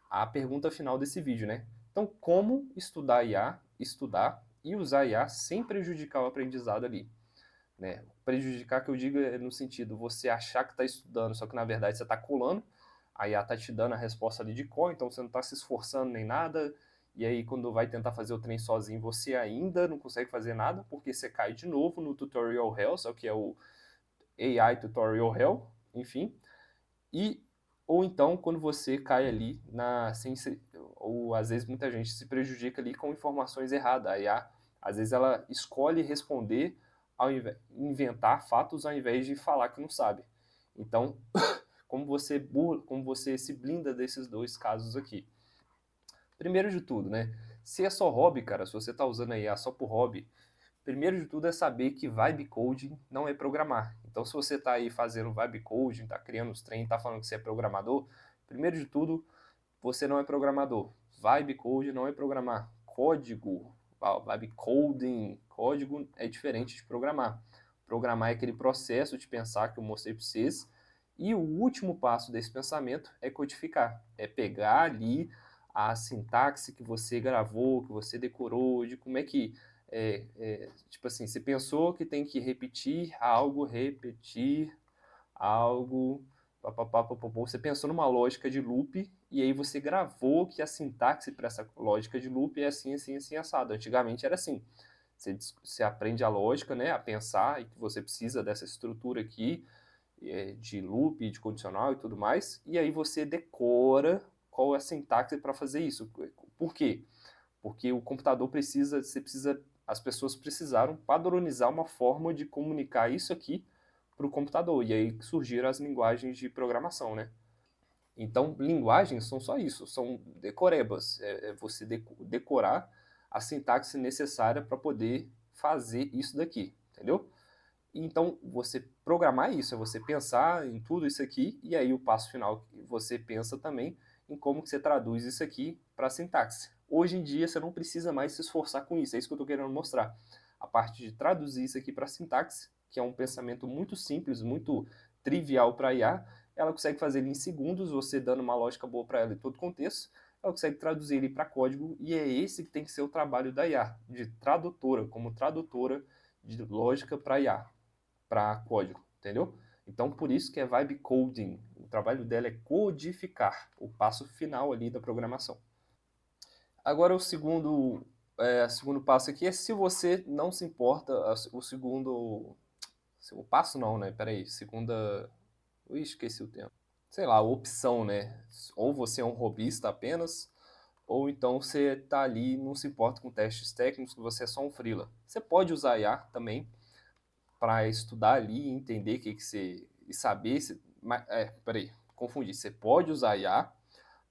A: a pergunta final desse vídeo, né? Então, como estudar IA, estudar e usar a IA sem prejudicar o aprendizado ali, né? Prejudicar que eu digo é no sentido você achar que está estudando, só que na verdade você está colando, a IA está te dando a resposta ali de cor, então você não está se esforçando nem nada, e aí quando vai tentar fazer o trem sozinho, você ainda não consegue fazer nada, porque você cai de novo no Tutorial Hell, só que é o AI Tutorial Hell, enfim, e ou então quando você cai ali na sem ou às vezes muita gente se prejudica ali com informações erradas. A IA, às vezes ela escolhe responder ao invés inventar fatos ao invés de falar que não sabe. Então, como você se blinda desses dois casos aqui? Primeiro de tudo, né? Se é só hobby, cara, se você está usando a IA só por hobby, primeiro de tudo é saber que vibe coding não é programar. Então, se você está aí fazendo vibe coding, está criando os trem, está falando que você é programador, primeiro de tudo, você não é programador. Vibe coding não é programar. Código, vibe coding, código é diferente de programar. Programar é aquele processo de pensar que eu mostrei para vocês. E o último passo desse pensamento é codificar. É pegar ali a sintaxe que você gravou, que você decorou, de como é que tipo assim, você pensou que tem que repetir algo, papapá, papapá, você pensou numa lógica de loop e aí você gravou que a sintaxe para essa lógica de loop é assim, assim, assim, assado. Antigamente era assim. Você aprende a lógica, né, a pensar e que você precisa dessa estrutura aqui de loop, de condicional e tudo mais, e aí você decora qual é a sintaxe para fazer isso. Por quê? Porque o computador as pessoas precisaram padronizar uma forma de comunicar isso aqui para o computador, e aí surgiram as linguagens de programação, né? Então, linguagens são só isso, são decorebas, é você decorar a sintaxe necessária para poder fazer isso daqui, entendeu? Então, você programar isso, é você pensar em tudo isso aqui, e aí o passo final, você pensa também em como que você traduz isso aqui para a sintaxe. Hoje em dia, você não precisa mais se esforçar com isso, é isso que eu estou querendo mostrar. A parte de traduzir isso aqui para a sintaxe, que é um pensamento muito simples, muito trivial para a IA, ela consegue fazer ele em segundos, você dando uma lógica boa para ela em todo o contexto, ela consegue traduzir ele para código, e é esse que tem que ser o trabalho da IA, de tradutora, como tradutora de lógica para IA, para código, entendeu? Então, por isso que é vibe coding. O trabalho dela é codificar o passo final ali da programação. Agora, segundo passo aqui é se você não se importa, o segundo, o passo não, né? Peraí, segunda, ui, esqueci o tempo. Sei lá, opção, né? Ou você é um robista apenas, ou então você tá ali e não se importa com testes técnicos, você é só um freela. Você pode usar IA também, para estudar ali, entender o que, que você. E saber se. Peraí, confundi. Você pode usar IA,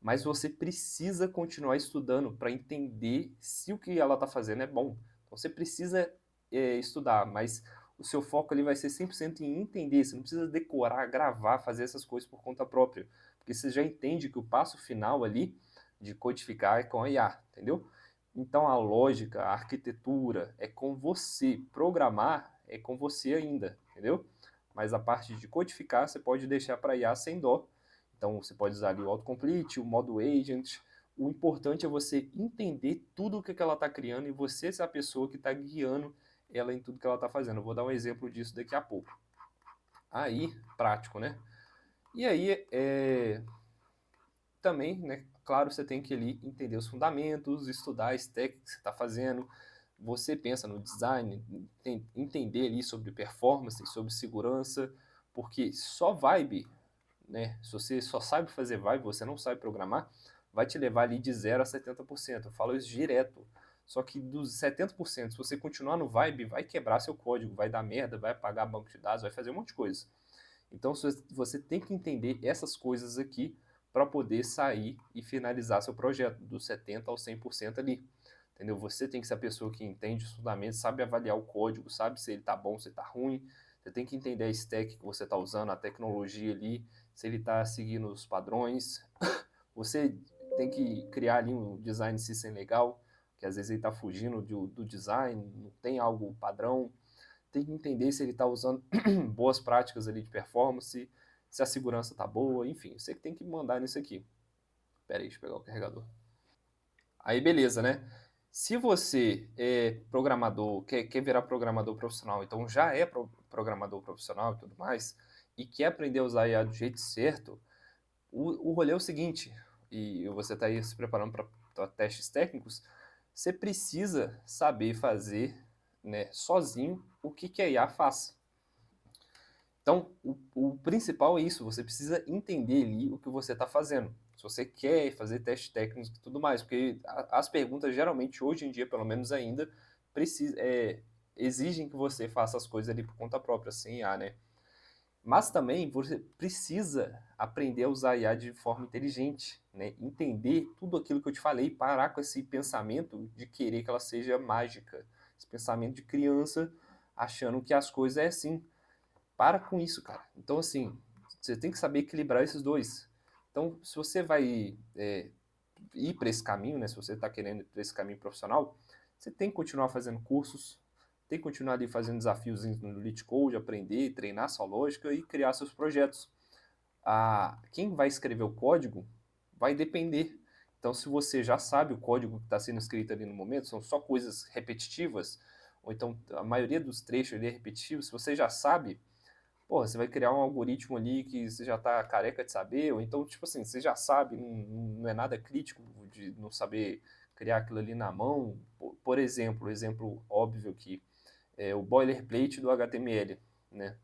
A: mas você precisa continuar estudando para entender se o que ela está fazendo é bom. Então você precisa estudar, mas o seu foco ali vai ser 100% em entender. Você não precisa decorar, gravar, fazer essas coisas por conta própria. Porque você já entende que o passo final ali de codificar é com a IA, entendeu? Então a lógica, a arquitetura é com você. Programar é com você ainda, entendeu? Mas a parte de codificar você pode deixar para IA sem dó. Então você pode usar ali o autocomplete, o modo agent. O importante é você entender tudo o que ela está criando e você ser a pessoa que está guiando ela em tudo que ela está fazendo. Eu vou dar um exemplo disso daqui a pouco. Aí, prático, né? E aí, também, né, claro, você tem que ali entender os fundamentos, estudar a stack que você está fazendo. Você pensa no design, entender ali sobre performance, sobre segurança, porque só vibe, né? Se você só sabe fazer vibe, você não sabe programar, vai te levar ali de 0 a 70%. Eu falo isso direto. Só que dos 70%, se você continuar no vibe, vai quebrar seu código, vai dar merda, vai apagar banco de dados, vai fazer um monte de coisa. Então você tem que entender essas coisas aqui para poder sair e finalizar seu projeto, dos 70% ao 100% ali. Entendeu? Você tem que ser a pessoa que entende os fundamentos, sabe avaliar o código, sabe se ele está bom, se está ruim. Você tem que entender a stack que você está usando, a tecnologia ali, se ele está seguindo os padrões. Você tem que criar ali um design system legal, que às vezes ele está fugindo do design, não tem algo padrão. Tem que entender se ele está usando boas práticas ali de performance, se a segurança está boa, enfim, você que tem que mandar nisso aqui. Pera aí, deixa eu pegar o carregador. Aí beleza, né? Se você é programador, quer virar programador profissional, então já é programador profissional e tudo mais, e quer aprender a usar IA do jeito certo, o rolê é o seguinte, e você está aí se preparando para testes técnicos, você precisa saber fazer, né, sozinho o que a IA faz. Então, o principal é isso, você precisa entender ali o que você está fazendo. Se você quer fazer testes técnicos e tudo mais, porque as perguntas geralmente, hoje em dia, pelo menos ainda, exigem que você faça as coisas ali por conta própria, sem IA, né? Mas também você precisa aprender a usar a IA de forma inteligente, né? Entender tudo aquilo que eu te falei, parar com esse pensamento de querer que ela seja mágica, esse pensamento de criança achando que as coisas é assim. Para com isso, cara. Então, assim, você tem que saber equilibrar esses dois. Então, se você vai ir para esse caminho, né? Se você está querendo ir para esse caminho profissional, você tem que continuar fazendo cursos, tem que continuar ali fazendo desafios no LeetCode, aprender, treinar sua lógica e criar seus projetos. Quem vai escrever o código vai depender. Então, se você já sabe o código que está sendo escrito ali no momento, são só coisas repetitivas, ou então a maioria dos trechos ali é repetitivo, se você já sabe, porra, você vai criar um algoritmo ali que você já tá careca de saber, ou então, tipo assim, você já sabe, não é nada crítico de não saber criar aquilo ali na mão. Por exemplo, exemplo óbvio aqui, é o boilerplate do HTML, né?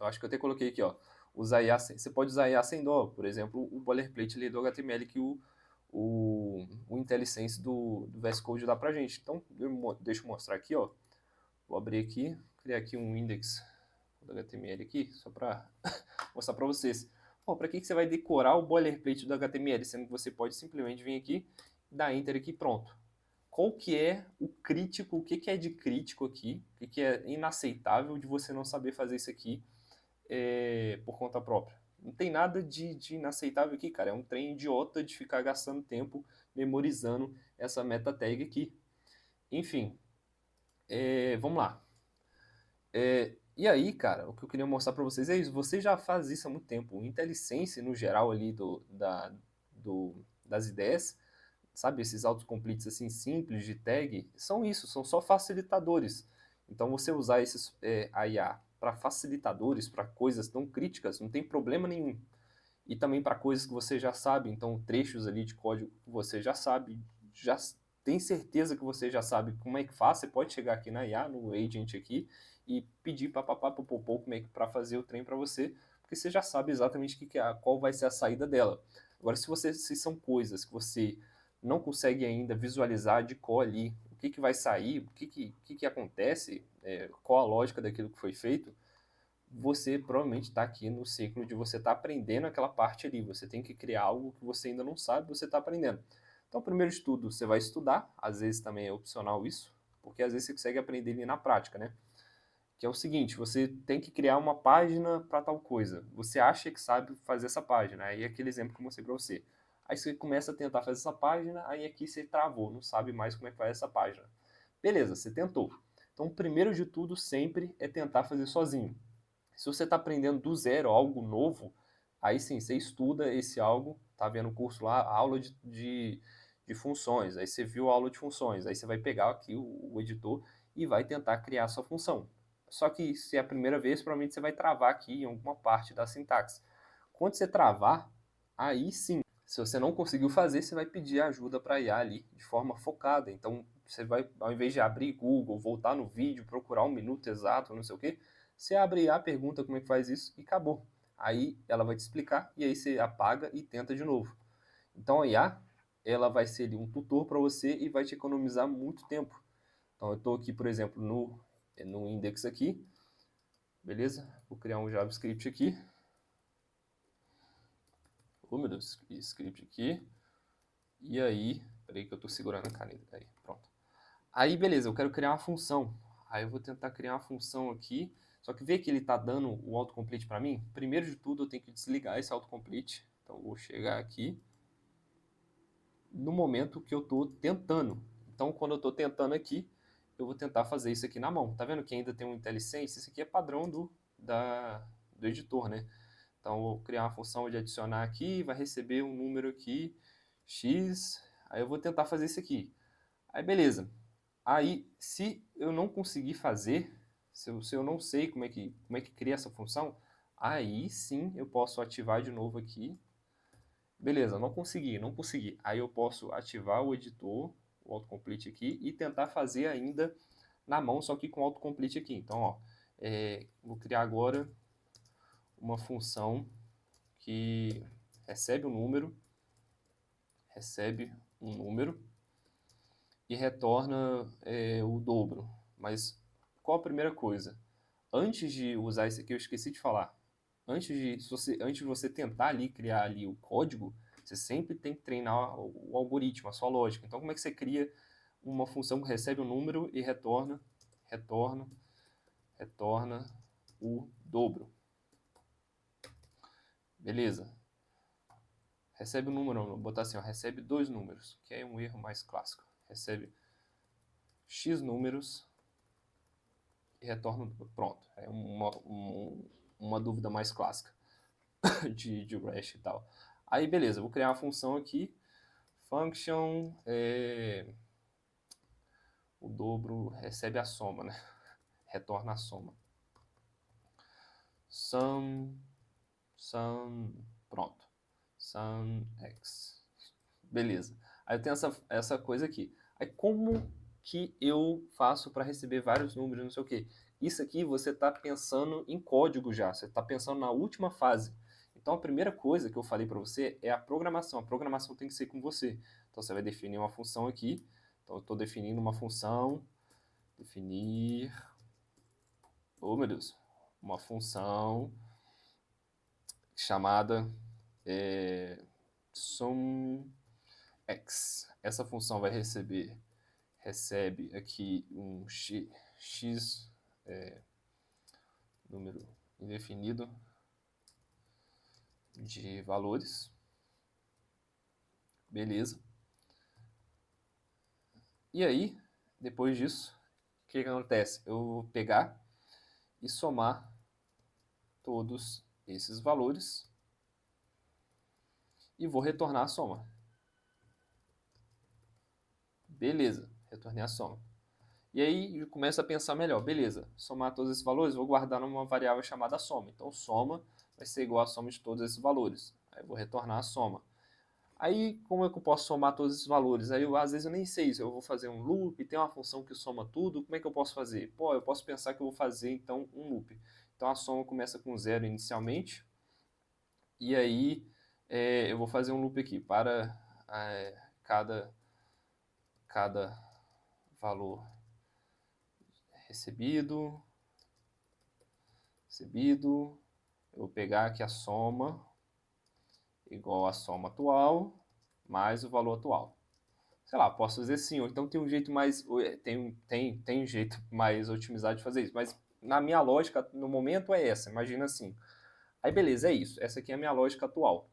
A: Eu acho que eu até coloquei aqui, ó, usar IA, você pode usar IA sem dó, por exemplo, o boilerplate ali do HTML que o IntelliSense do VS Code dá pra gente. Então, deixa eu mostrar aqui, ó, vou abrir aqui, criar aqui um index do HTML aqui, só para mostrar para vocês. Bom, para que você vai decorar o boilerplate do HTML, sendo que você pode simplesmente vir aqui, dar Enter aqui pronto. Qual que é o crítico, o que, que é de crítico aqui, o que, que é inaceitável de você não saber fazer isso aqui por conta própria? Não tem nada de inaceitável aqui, cara. É um trem idiota de ficar gastando tempo memorizando essa meta tag aqui. Enfim, vamos lá. E aí, cara, o que eu queria mostrar para vocês é isso. Você já faz isso há muito tempo. O IntelliSense, no geral, ali das ideias, sabe? Esses autocompletes assim simples de tag, são isso, são só facilitadores. Então, você usar a IA para facilitadores, para coisas tão críticas, não tem problema nenhum. E também para coisas que você já sabe, então trechos ali de código que você já sabe, já tem certeza que você já sabe como é que faz, você pode chegar aqui na IA, no agent aqui, e pedir papapá, popopô, como é que para fazer o trem para você, porque você já sabe exatamente qual vai ser a saída dela. Agora, se são coisas que você não consegue ainda visualizar de cor ali, o que, que vai sair, o que acontece, qual a lógica daquilo que foi feito, você provavelmente está aqui no ciclo de você estar aprendendo aquela parte ali. Você tem que criar algo que você ainda não sabe, você está aprendendo. Então, primeiro de tudo, você vai estudar. Às vezes também é opcional isso, porque às vezes você consegue aprender ali na prática, né? Que é o seguinte, você tem que criar uma página para tal coisa. Você acha que sabe fazer essa página. Aí é aquele exemplo que eu mostrei para você. Aí você começa a tentar fazer essa página, aí aqui você travou, não sabe mais como é que faz essa página. Beleza, você tentou. Então, o primeiro de tudo sempre é tentar fazer sozinho. Se você está aprendendo do zero algo novo, aí sim, você estuda esse algo, tá vendo o curso lá, aula de funções, aí você viu a aula de funções, aí você vai pegar aqui o editor e vai tentar criar a sua função. Só que se é a primeira vez, provavelmente você vai travar aqui em alguma parte da sintaxe. Quando você travar, aí sim, se você não conseguiu fazer, você vai pedir ajuda para a IA ali, de forma focada. Então, você vai, ao invés de abrir Google, voltar no vídeo, procurar um minuto exato, não sei o quê, você abre a pergunta como é que faz isso e acabou. Aí ela vai te explicar e aí você apaga e tenta de novo. Então a IA, ela vai ser ali um tutor para você e vai te economizar muito tempo. Então eu estou aqui, por exemplo, no index aqui, beleza? Vou criar um JavaScript aqui. Oh, meu Deus, script aqui. E aí, peraí que eu estou segurando a caneta. Aí, pronto. Aí, beleza, eu quero criar uma função. Aí eu vou tentar criar uma função aqui. Só que vê que ele está dando o autocomplete para mim? Primeiro de tudo, eu tenho que desligar esse autocomplete. Então, eu vou chegar aqui no momento que eu estou tentando. Então, quando eu estou tentando aqui, eu vou tentar fazer isso aqui na mão. Tá vendo que ainda tem um IntelliSense? Isso aqui é padrão do editor, né? Então, eu vou criar uma função de adicionar aqui, vai receber um número aqui, x. Aí eu vou tentar fazer isso aqui. Aí beleza. Aí, se eu não conseguir fazer, se eu não sei como é que cria essa função, aí sim eu posso ativar de novo aqui. Beleza, não consegui. Aí eu posso ativar o editor, o autocomplete aqui, e tentar fazer ainda na mão, só que com autocomplete aqui. Então, ó, vou criar agora uma função que recebe um número e retorna o dobro. Mas qual a primeira coisa? Antes de usar isso aqui, eu esqueci de falar. Antes de você tentar ali criar ali o código, você sempre tem que treinar o algoritmo, a sua lógica. Então, como é que você cria uma função que recebe um número e retorna, retorna o dobro? Beleza. Recebe um número, vou botar assim, ó, recebe 2 números, que é um erro mais clássico. Recebe x números e retorna, pronto. É uma dúvida mais clássica de REST e tal. Aí, beleza, vou criar uma função aqui, function, o dobro recebe a soma, né? Retorna a soma. Sum, pronto. Sum x. Beleza. Aí eu tenho essa coisa aqui. Aí como que eu faço para receber vários números, não sei o quê? Isso aqui você está pensando em código já, você está pensando na última fase. Então a primeira coisa que eu falei para você é a programação. A programação tem que ser com você. Então você vai definir uma função aqui. Então eu estou definindo uma função, definir, oh meu Deus, uma função chamada sumX. Essa função vai recebe aqui um x número indefinido de valores. Beleza. E aí, depois disso, o que acontece? Eu vou pegar e somar todos esses valores e vou retornar a soma. Beleza, retornei a soma. E aí eu começo a pensar melhor. Beleza, somar todos esses valores, vou guardar numa variável chamada soma. Então soma vai ser igual a soma de todos esses valores. Aí eu vou retornar a soma. Aí, como é que eu posso somar todos esses valores? Aí, às vezes, eu nem sei se eu vou fazer um loop, tem uma função que soma tudo, como é que eu posso fazer? Pô, eu posso pensar que eu vou fazer, então, um loop. Então, a soma começa com 0 inicialmente, e aí eu vou fazer um loop aqui para cada valor recebido, eu vou pegar aqui a soma igual a soma atual mais o valor atual. Sei lá, posso fazer sim, ou então tem um jeito mais tem um jeito mais otimizado de fazer isso, mas na minha lógica no momento é essa, imagina assim. Aí beleza, é isso, essa aqui é a minha lógica atual.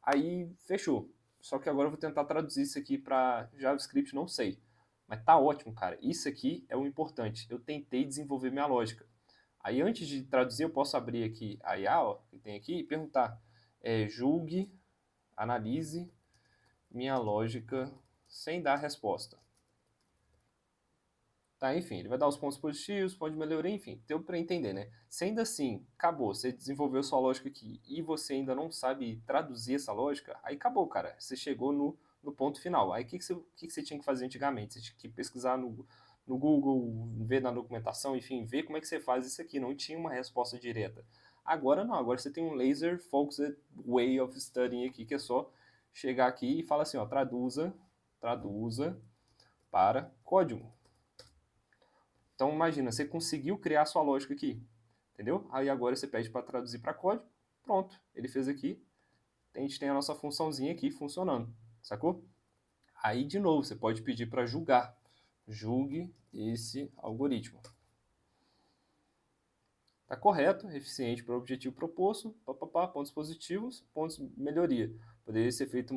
A: Aí fechou. Só que agora eu vou tentar traduzir isso aqui para JavaScript, não sei. Mas tá ótimo, cara. Isso aqui é o importante. Eu tentei desenvolver minha lógica. Aí antes de traduzir, eu posso abrir aqui a IA, ó, que tem aqui, e perguntar: julgue, analise minha lógica sem dar resposta. Tá, enfim, ele vai dar os pontos positivos, ponto de melhoria, enfim, deu para entender, né? Se ainda assim, acabou, você desenvolveu sua lógica aqui e você ainda não sabe traduzir essa lógica, aí acabou, cara. Você chegou no ponto final. Aí o que você tinha que fazer antigamente? Você tinha que pesquisar no Google, ver na documentação, enfim, ver como é que você faz isso aqui. Não tinha uma resposta direta. Agora não, agora você tem um laser focused way of studying aqui, que é só chegar aqui e falar assim, ó, traduza para código. Então imagina, você conseguiu criar sua lógica aqui, entendeu? Aí agora você pede para traduzir para código, pronto, ele fez aqui, a gente tem a nossa funçãozinha aqui funcionando, sacou? Aí de novo, você pode pedir para julgue esse algoritmo. Tá correto, eficiente para o objetivo proposto, pontos positivos, pontos melhoria. Poderia ser feito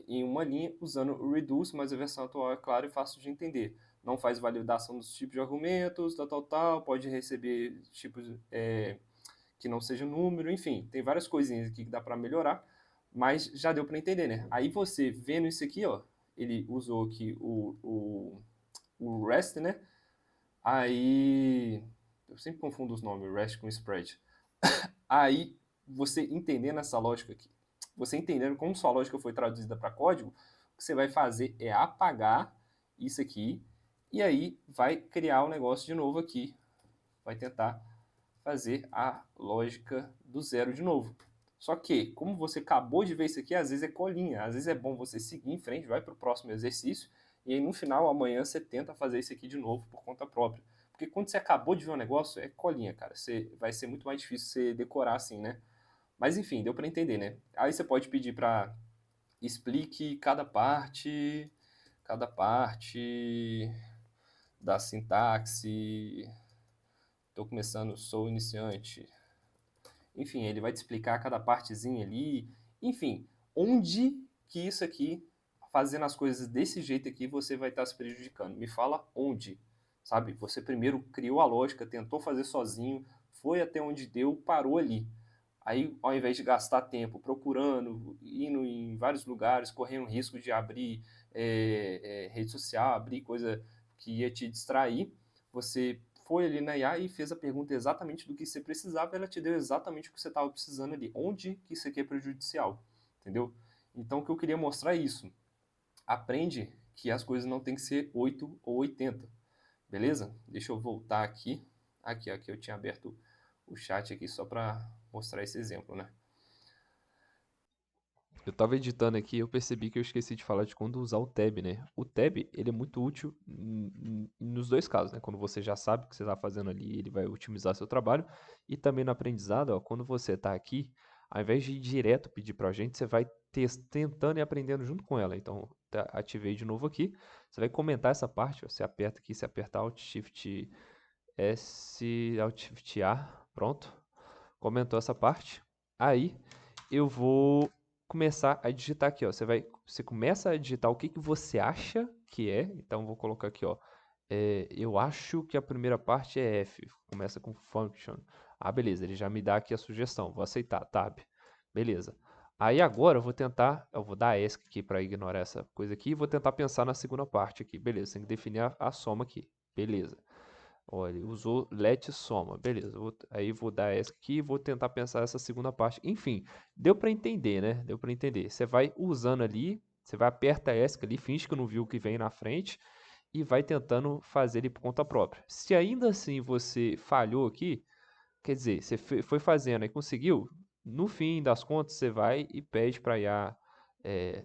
A: em uma linha usando o reduce, mas a versão atual é clara e fácil de entender. Não faz validação dos tipos de argumentos, tal, pode receber tipos que não seja número, enfim, tem várias coisinhas aqui que dá para melhorar, mas já deu para entender, né? Aí você vendo isso aqui, ó, ele usou aqui o REST, né? Aí, eu sempre confundo os nomes, REST com spread. Aí, você entendendo essa lógica aqui, você entendendo como sua lógica foi traduzida para código, o que você vai fazer é apagar isso aqui e aí vai criar o negócio de novo aqui. Vai tentar fazer a lógica do zero de novo. Só que, como você acabou de ver isso aqui, às vezes é colinha. Às vezes é bom você seguir em frente, vai para o próximo exercício, e aí no final, amanhã, você tenta fazer isso aqui de novo por conta própria. Porque quando você acabou de ver um negócio, é colinha, cara. Vai ser muito mais difícil você decorar assim, né? Mas enfim, deu para entender, né? Aí você pode pedir para explique cada parte da sintaxe. Estou começando, sou iniciante. Enfim, ele vai te explicar cada partezinha ali. Enfim, onde que isso aqui, fazendo as coisas desse jeito aqui, você vai estar se prejudicando. Me fala onde, sabe? Você primeiro criou a lógica, tentou fazer sozinho, foi até onde deu, parou ali. Aí, ao invés de gastar tempo procurando, indo em vários lugares, correndo risco de abrir rede social, abrir coisa que ia te distrair, você foi ali na IA e fez a pergunta exatamente do que você precisava, ela te deu exatamente o que você estava precisando ali. Onde que isso aqui é prejudicial, entendeu? Então, o que eu queria mostrar é isso. Aprende que as coisas não tem que ser 8 ou 80, beleza? Deixa eu voltar aqui. Aqui eu tinha aberto o chat aqui só para mostrar esse exemplo, né?
B: Eu tava editando aqui e eu percebi que eu esqueci de falar de quando usar o tab, né? O tab, ele é muito útil nos dois casos, né? Quando você já sabe o que você está fazendo ali, ele vai otimizar seu trabalho. E também no aprendizado, ó, quando você está aqui, ao invés de ir direto pedir pra gente, você vai tentando e aprendendo junto com ela. Então, ativei de novo aqui. Você vai comentar essa parte, ó, você aperta aqui, você aperta Alt Shift S, Alt Shift A, pronto. Comentou essa parte. Aí eu vou começar a digitar aqui, ó. Você começa a digitar o que que você acha que é. Então vou colocar aqui, ó. Eu acho que a primeira parte é F. Começa com function. Ah, beleza. Ele já me dá aqui a sugestão. Vou aceitar. Tab. Beleza. Aí agora eu vou dar ESC aqui para ignorar essa coisa aqui e vou tentar pensar na segunda parte aqui. Beleza, tem que definir a soma aqui. Beleza. Olha, usou let soma, beleza. Aí vou dar essa aqui e vou tentar pensar essa segunda parte. Enfim, deu para entender, né? Deu para entender. Você vai usando ali, você vai aperta ESC ali, finge que não viu o que vem na frente e vai tentando fazer ele por conta própria. Se ainda assim você falhou aqui, quer dizer, você foi fazendo e conseguiu, no fim das contas você vai e pede para a IA,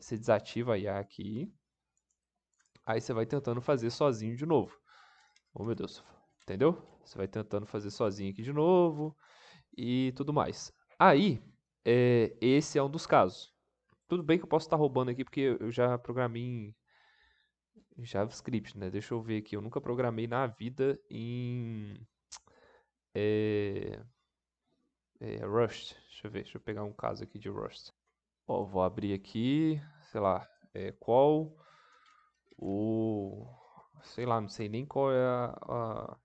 B: você desativa a IA aqui, aí você vai tentando fazer sozinho de novo. Oh, meu Deus. Entendeu? Você vai tentando fazer sozinho aqui de novo e tudo mais. Aí, esse é um dos casos. Tudo bem que eu posso estar roubando aqui porque eu já programei em JavaScript, né? Deixa eu ver aqui. Eu nunca programei na vida em é, Rust. Deixa eu ver. Deixa eu pegar um caso aqui de Rust. Ó, vou abrir aqui, sei lá, qual o... Sei lá, não sei nem qual é a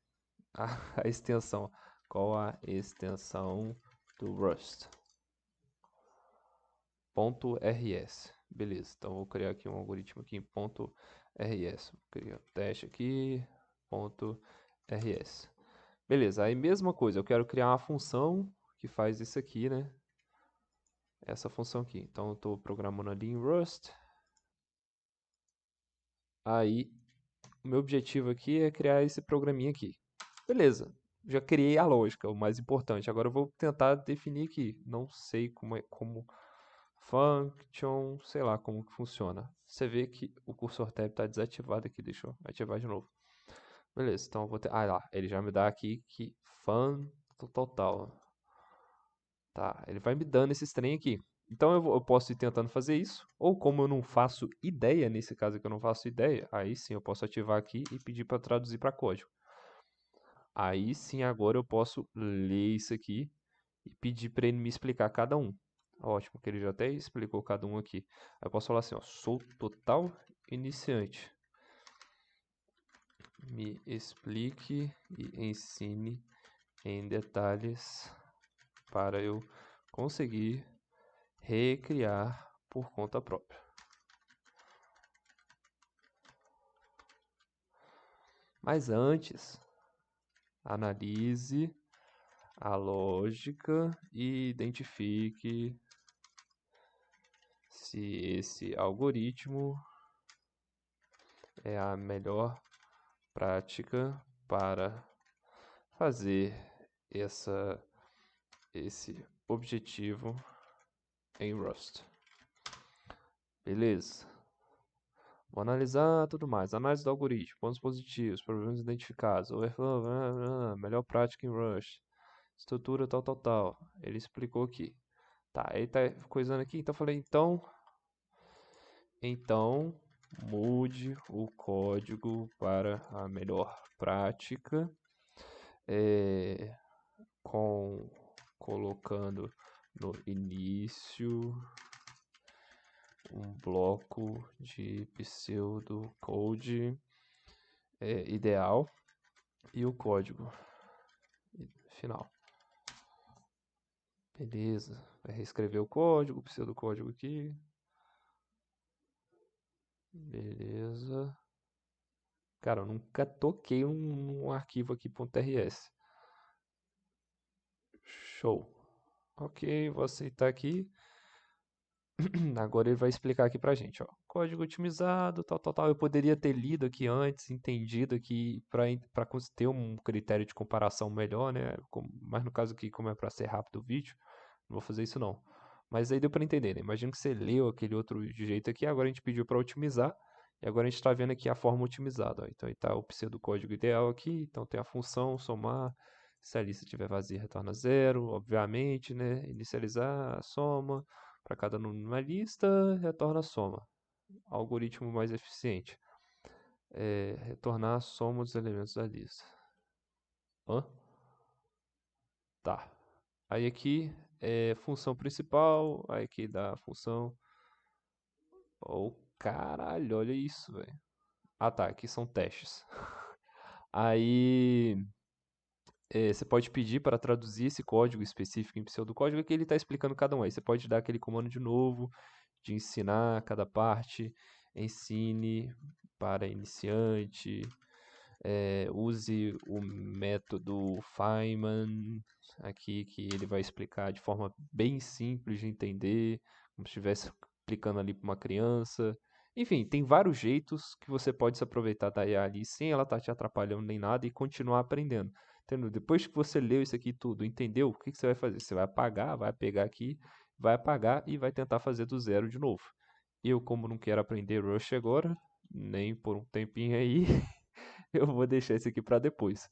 B: extensão. Qual a extensão do Rust? .rs. Beleza, então vou criar aqui um algoritmo aqui em .rs. Vou criar um teste aqui, .rs. Beleza, aí mesma coisa, eu quero criar uma função que faz isso aqui, né? Essa função aqui. Então eu estou programando ali em Rust. Aí, o meu objetivo aqui é criar esse programinha aqui. Beleza, já criei a lógica, o mais importante. Agora eu vou tentar definir aqui. Não sei como function, sei lá como que funciona. Você vê que o cursor tab está desativado aqui, deixa eu ativar de novo. Beleza, então eu vou ter... Ah lá, ele já me dá aqui que fun total. Tá, ele vai me dando esse trem aqui. Então eu posso ir tentando fazer isso, ou como eu não faço ideia, nesse caso aqui eu não faço ideia, aí sim eu posso ativar aqui e pedir para traduzir para código. Aí sim agora eu posso ler isso aqui e pedir para ele me explicar cada um. Ótimo, que ele já até explicou cada um aqui. Aí eu posso falar assim, ó, sou total iniciante. Me explique e ensine em detalhes para eu conseguir recriar por conta própria. Mas antes, analise a lógica e identifique se esse algoritmo é a melhor prática para fazer esse objetivo em Rust. Beleza. Vou analisar tudo mais. Análise do algoritmo, pontos positivos, problemas identificados, overflow, melhor prática em Rust, estrutura tal, tal, tal. Ele explicou aqui. Tá, ele tá coisando aqui, então eu falei, então mude o código para a melhor prática, colocando no início um bloco de pseudocode ideal e o código final. Beleza, vai reescrever o código, o pseudocódigo aqui. Beleza. Cara, eu nunca toquei um arquivo aqui .rs. Show. Ok, vou aceitar aqui. Agora ele vai explicar aqui pra gente, ó. Código otimizado, tal, tal, tal. Eu poderia ter lido aqui antes, entendido aqui para ter um critério de comparação melhor, né? Mas no caso aqui, como é para ser rápido o vídeo, não vou fazer isso não. Mas aí deu para entender, né? Imagino que você leu aquele outro jeito aqui, agora a gente pediu para otimizar, e agora a gente está vendo aqui a forma otimizada, ó. Então aí está o pseudocódigo ideal aqui, então tem a função somar, se a lista estiver vazia, retorna zero, obviamente, né? Inicializar, soma, para cada número numa lista, retorna a soma. Algoritmo mais eficiente. Retornar a soma dos elementos da lista. Hã? Tá. Aí aqui é função principal, aí aqui dá a função. Oh, caralho, olha isso, velho. Ah, tá, aqui são testes. Aí você pode pedir para traduzir esse código específico em pseudocódigo, que ele está explicando cada um. Aí você pode dar aquele comando de novo, de ensinar cada parte, ensine para iniciante, use o método Feynman aqui, que ele vai explicar de forma bem simples de entender, como se estivesse explicando ali para uma criança. Enfim, tem vários jeitos que você pode se aproveitar da IA ali sem ela estar te atrapalhando nem nada e continuar aprendendo. Entendeu? Depois que você leu isso aqui tudo, entendeu? O que você vai fazer? Você vai apagar, vai pegar aqui, vai apagar e vai tentar fazer do zero de novo. Eu, como não quero aprender Rush agora, nem por um tempinho aí, eu vou deixar isso aqui para depois.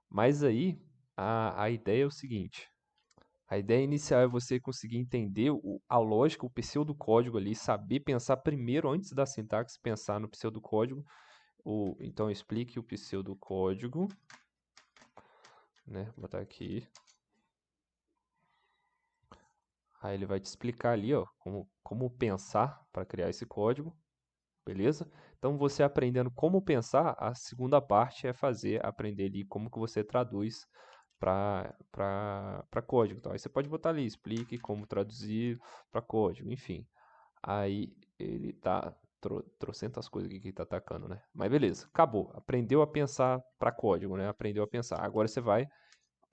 B: Mas aí, a ideia é o seguinte. A ideia inicial é você conseguir entender a lógica, o pseudocódigo ali, saber pensar primeiro, antes da sintaxe, pensar no pseudocódigo. Então, explique o pseudocódigo. Né? Vou botar aqui. Aí ele vai te explicar ali, ó, como pensar para criar esse código. Beleza? Então, você aprendendo como pensar, a segunda parte é aprender ali como que você traduz para código. Então, aí você pode botar ali, explique como traduzir para código, enfim. Aí ele tá trocentas coisas aqui que ele tá atacando, né? Mas beleza, acabou. Aprendeu a pensar para código, né? Aprendeu a pensar. Agora você vai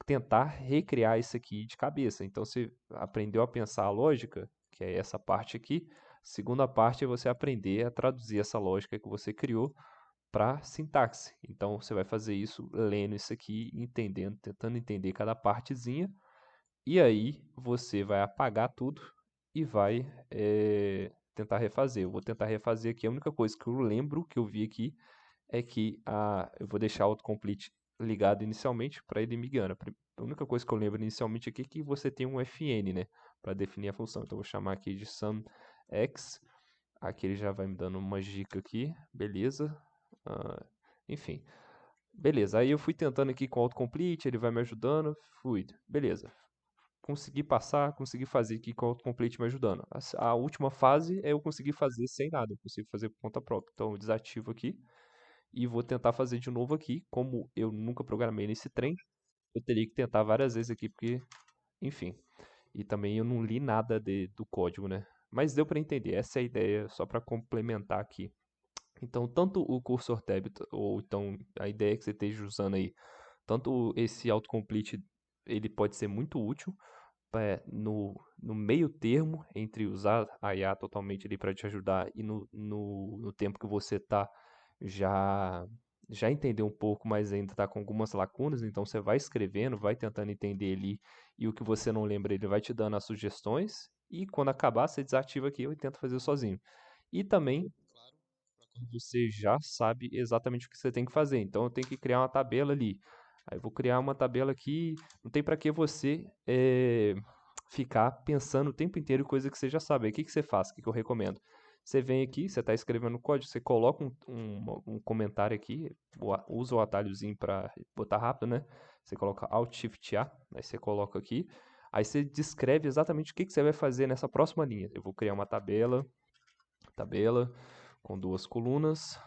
B: tentar recriar isso aqui de cabeça. Então você aprendeu a pensar a lógica, que é essa parte aqui. Segunda parte é você aprender a traduzir essa lógica que você criou para sintaxe. Então você vai fazer isso lendo isso aqui, entendendo, tentando entender cada partezinha. E aí você vai apagar tudo e vai tentar refazer. Eu vou tentar refazer aqui. A única coisa que eu lembro que eu vi aqui é que eu vou deixar o autocomplete ligado inicialmente para ele me guiando. A única coisa que eu lembro inicialmente aqui é que você tem um fn, né, para definir a função. Então eu vou chamar aqui de sumX. Aqui ele já vai me dando uma dica aqui, beleza? Enfim, beleza. Aí eu fui tentando aqui com o autocomplete, ele vai me ajudando, fui, beleza. Consegui passar, consegui fazer aqui com o autocomplete me ajudando. A última fase é eu conseguir fazer sem nada, eu consigo fazer por conta própria. Então eu desativo aqui e vou tentar fazer de novo aqui. Como eu nunca programei nesse trem, eu teria que tentar várias vezes aqui, porque, enfim. E também eu não li nada do código, né? Mas deu para entender, essa é a ideia, só para complementar aqui. Então, tanto o cursor tab, ou então a ideia que você esteja usando aí, tanto esse autocomplete, ele pode ser muito útil no meio termo entre usar a IA totalmente ali para te ajudar e no tempo que você está já já entender um pouco, mas ainda está com algumas lacunas, então você vai escrevendo, vai tentando entender ali, e o que você não lembra, ele vai te dando as sugestões, e quando acabar, você desativa aqui e tenta fazer sozinho. E também você já sabe exatamente o que você tem que fazer. Então eu tenho que criar uma tabela ali. Aí eu vou criar uma tabela aqui. Não tem para que você ficar pensando o tempo inteiro em coisa que você já sabe. Aí o que você faz? O que eu recomendo? Você vem aqui, você está escrevendo código, você coloca um comentário aqui, usa o atalhozinho para botar rápido, né? Você coloca Alt Shift A, aí você coloca aqui, aí você descreve exatamente o que você vai fazer nessa próxima linha. Eu vou criar uma tabela com duas colunas,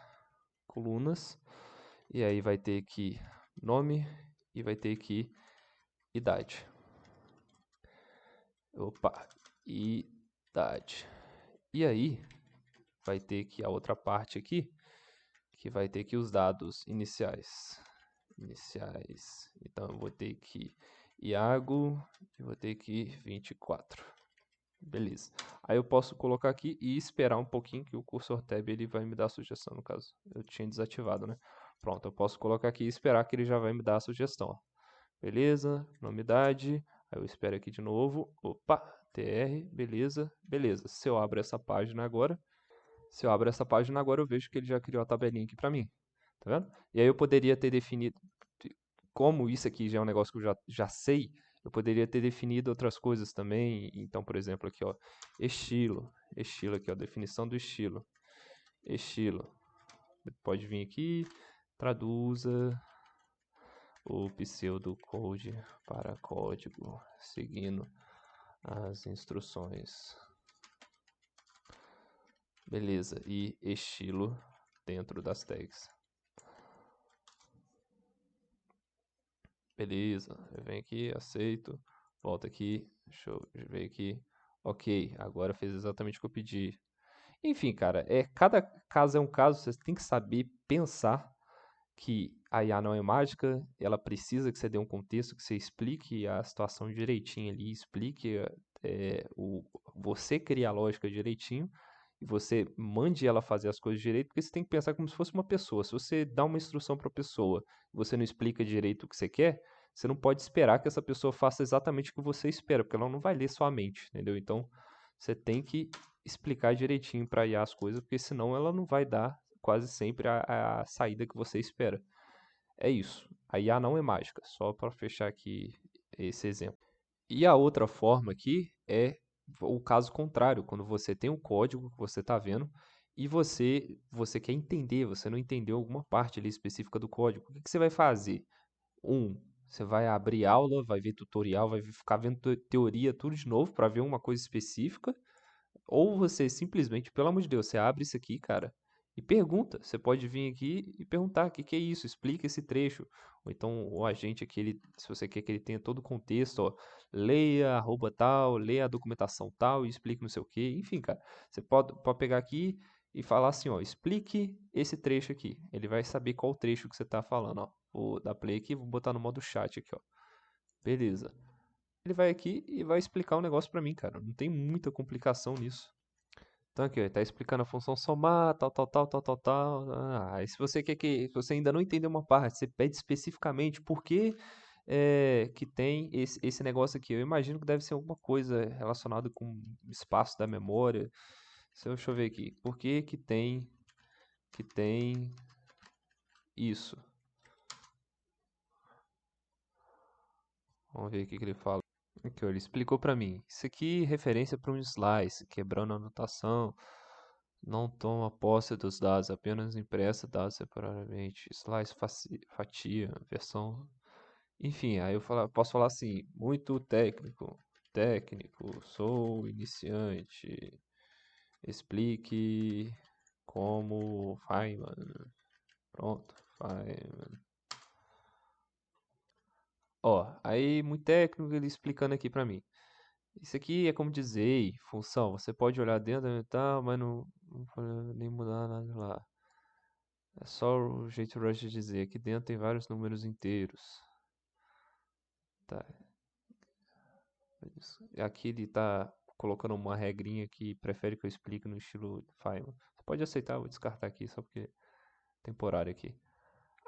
B: e aí vai ter aqui nome e vai ter aqui idade. Opa, idade. E aí vai ter aqui a outra parte aqui, que vai ter aqui os dados iniciais. Então eu vou ter aqui Iago e vou ter aqui 24. Beleza. Aí eu posso colocar aqui e esperar um pouquinho que o cursor tab ele vai me dar a sugestão, no caso. Eu tinha desativado, né? Pronto, eu posso colocar aqui e esperar que ele já vai me dar a sugestão. Ó. Beleza, novidade. Aí eu espero aqui de novo. Opa, TR, beleza, beleza. Se eu abro essa página agora, eu vejo que ele já criou a tabelinha aqui para mim. Tá vendo? E aí eu poderia ter definido, como isso aqui já é um negócio que eu já sei, eu poderia ter definido outras coisas também. Então, por exemplo, aqui, ó, estilo aqui, ó, definição do estilo. Pode vir aqui, traduza o pseudocode para código, seguindo as instruções. Beleza, e estilo dentro das tags. Beleza, eu venho aqui, aceito, volta aqui, deixa eu ver aqui. Ok, agora fez exatamente o que eu pedi. Enfim, cara, cada caso é um caso, você tem que saber pensar que a IA não é mágica, ela precisa que você dê um contexto, que você explique a situação direitinho ali, explique você cria a lógica direitinho e você mande ela fazer as coisas direito, porque você tem que pensar como se fosse uma pessoa. Se você dá uma instrução para a pessoa e você não explica direito o que você quer, você não pode esperar que essa pessoa faça exatamente o que você espera, porque ela não vai ler sua mente, entendeu? Então, você tem que explicar direitinho para a IA as coisas, porque senão ela não vai dar quase sempre a saída que você espera. É isso. A IA não é mágica, só para fechar aqui esse exemplo. E a outra forma aqui é o caso contrário, quando você tem um código que você está vendo e você quer entender, você não entendeu alguma parte ali específica do código. O que você vai fazer? Você vai abrir aula, vai ver tutorial, vai ficar vendo teoria tudo de novo para ver uma coisa específica. Ou você simplesmente, pelo amor de Deus, você abre isso aqui, cara, e pergunta. Você pode vir aqui e perguntar: o que que é isso? Explica esse trecho. Ou então o agente aqui, se você quer que ele tenha todo o contexto, ó, leia arroba tal, leia a documentação tal e explique não sei o quê. Enfim, cara, você pode pegar aqui e falar assim, ó, explique esse trecho aqui. Ele vai saber qual trecho que você está falando, ó. Vou dar play aqui, vou botar no modo chat aqui, ó. Beleza. Ele vai aqui e vai explicar o negócio para mim, cara. Não tem muita complicação nisso. Então aqui, ó, tá explicando a função somar, tal. Ah, e se você quer se você ainda não entendeu uma parte, você pede especificamente por que que tem esse negócio aqui. Eu imagino que deve ser alguma coisa relacionada com espaço da memória. Deixa eu ver aqui. Por que tem isso? Vamos ver o que ele fala. Aqui, ó, ele explicou para mim. Isso aqui é referência para um slice, quebrando a anotação. Não toma posse dos dados, apenas impressa dados separadamente. Slice fatia, versão. Enfim, aí posso falar assim, muito técnico, sou iniciante. Explique como Feynman. Pronto, Feynman. Ó, aí muito técnico ele explicando aqui pra mim. Isso aqui é como dizer, função, você pode olhar dentro e tal, mas não pode nem mudar nada lá. É só o jeito Rush de dizer. Aqui dentro tem vários números inteiros. Tá. Aqui ele tá colocando uma regrinha que prefere que eu explique no estilo Feynman. Você pode aceitar, vou descartar aqui só porque é temporário aqui.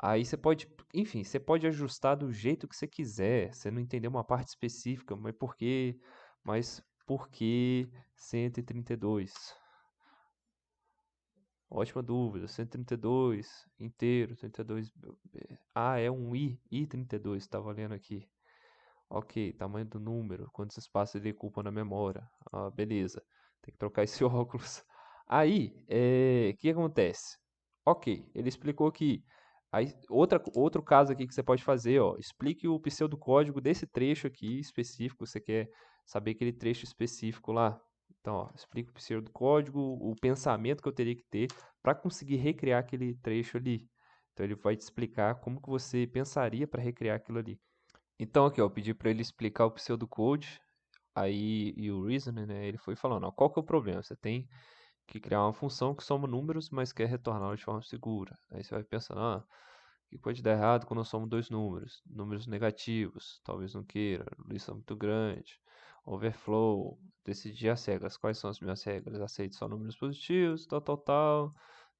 B: Aí você pode, enfim, você pode ajustar do jeito que você quiser. Você não entendeu uma parte específica, mas por que 132? Ótima dúvida. 132 inteiro, 32. Ah, é um I32, tá valendo aqui. Ok, tamanho do número, quantos espaços ele ocupa na memória. Ah, beleza. Tem que trocar esse óculos. Aí, o que acontece? Ok, ele explicou aqui. Aí, outro caso aqui que você pode fazer, ó, explique o pseudocódigo desse trecho aqui específico. Você quer saber aquele trecho específico lá. Então, ó, explica o pseudocódigo, o pensamento que eu teria que ter para conseguir recriar aquele trecho ali. Então, ele vai te explicar como que você pensaria para recriar aquilo ali. Então aqui, ó, eu pedi para ele explicar o pseudocode, aí e o reasoning, né? Ele foi falando, ó, qual que é o problema? Você tem que criar uma função que soma números, mas quer retorná-los de forma segura. Aí você vai pensando, o que pode dar errado quando eu somo dois números? Números negativos, talvez não queira, lista muito grande, overflow, decidir as regras. Quais são as minhas regras? Aceito só números positivos, tal, tal, tal,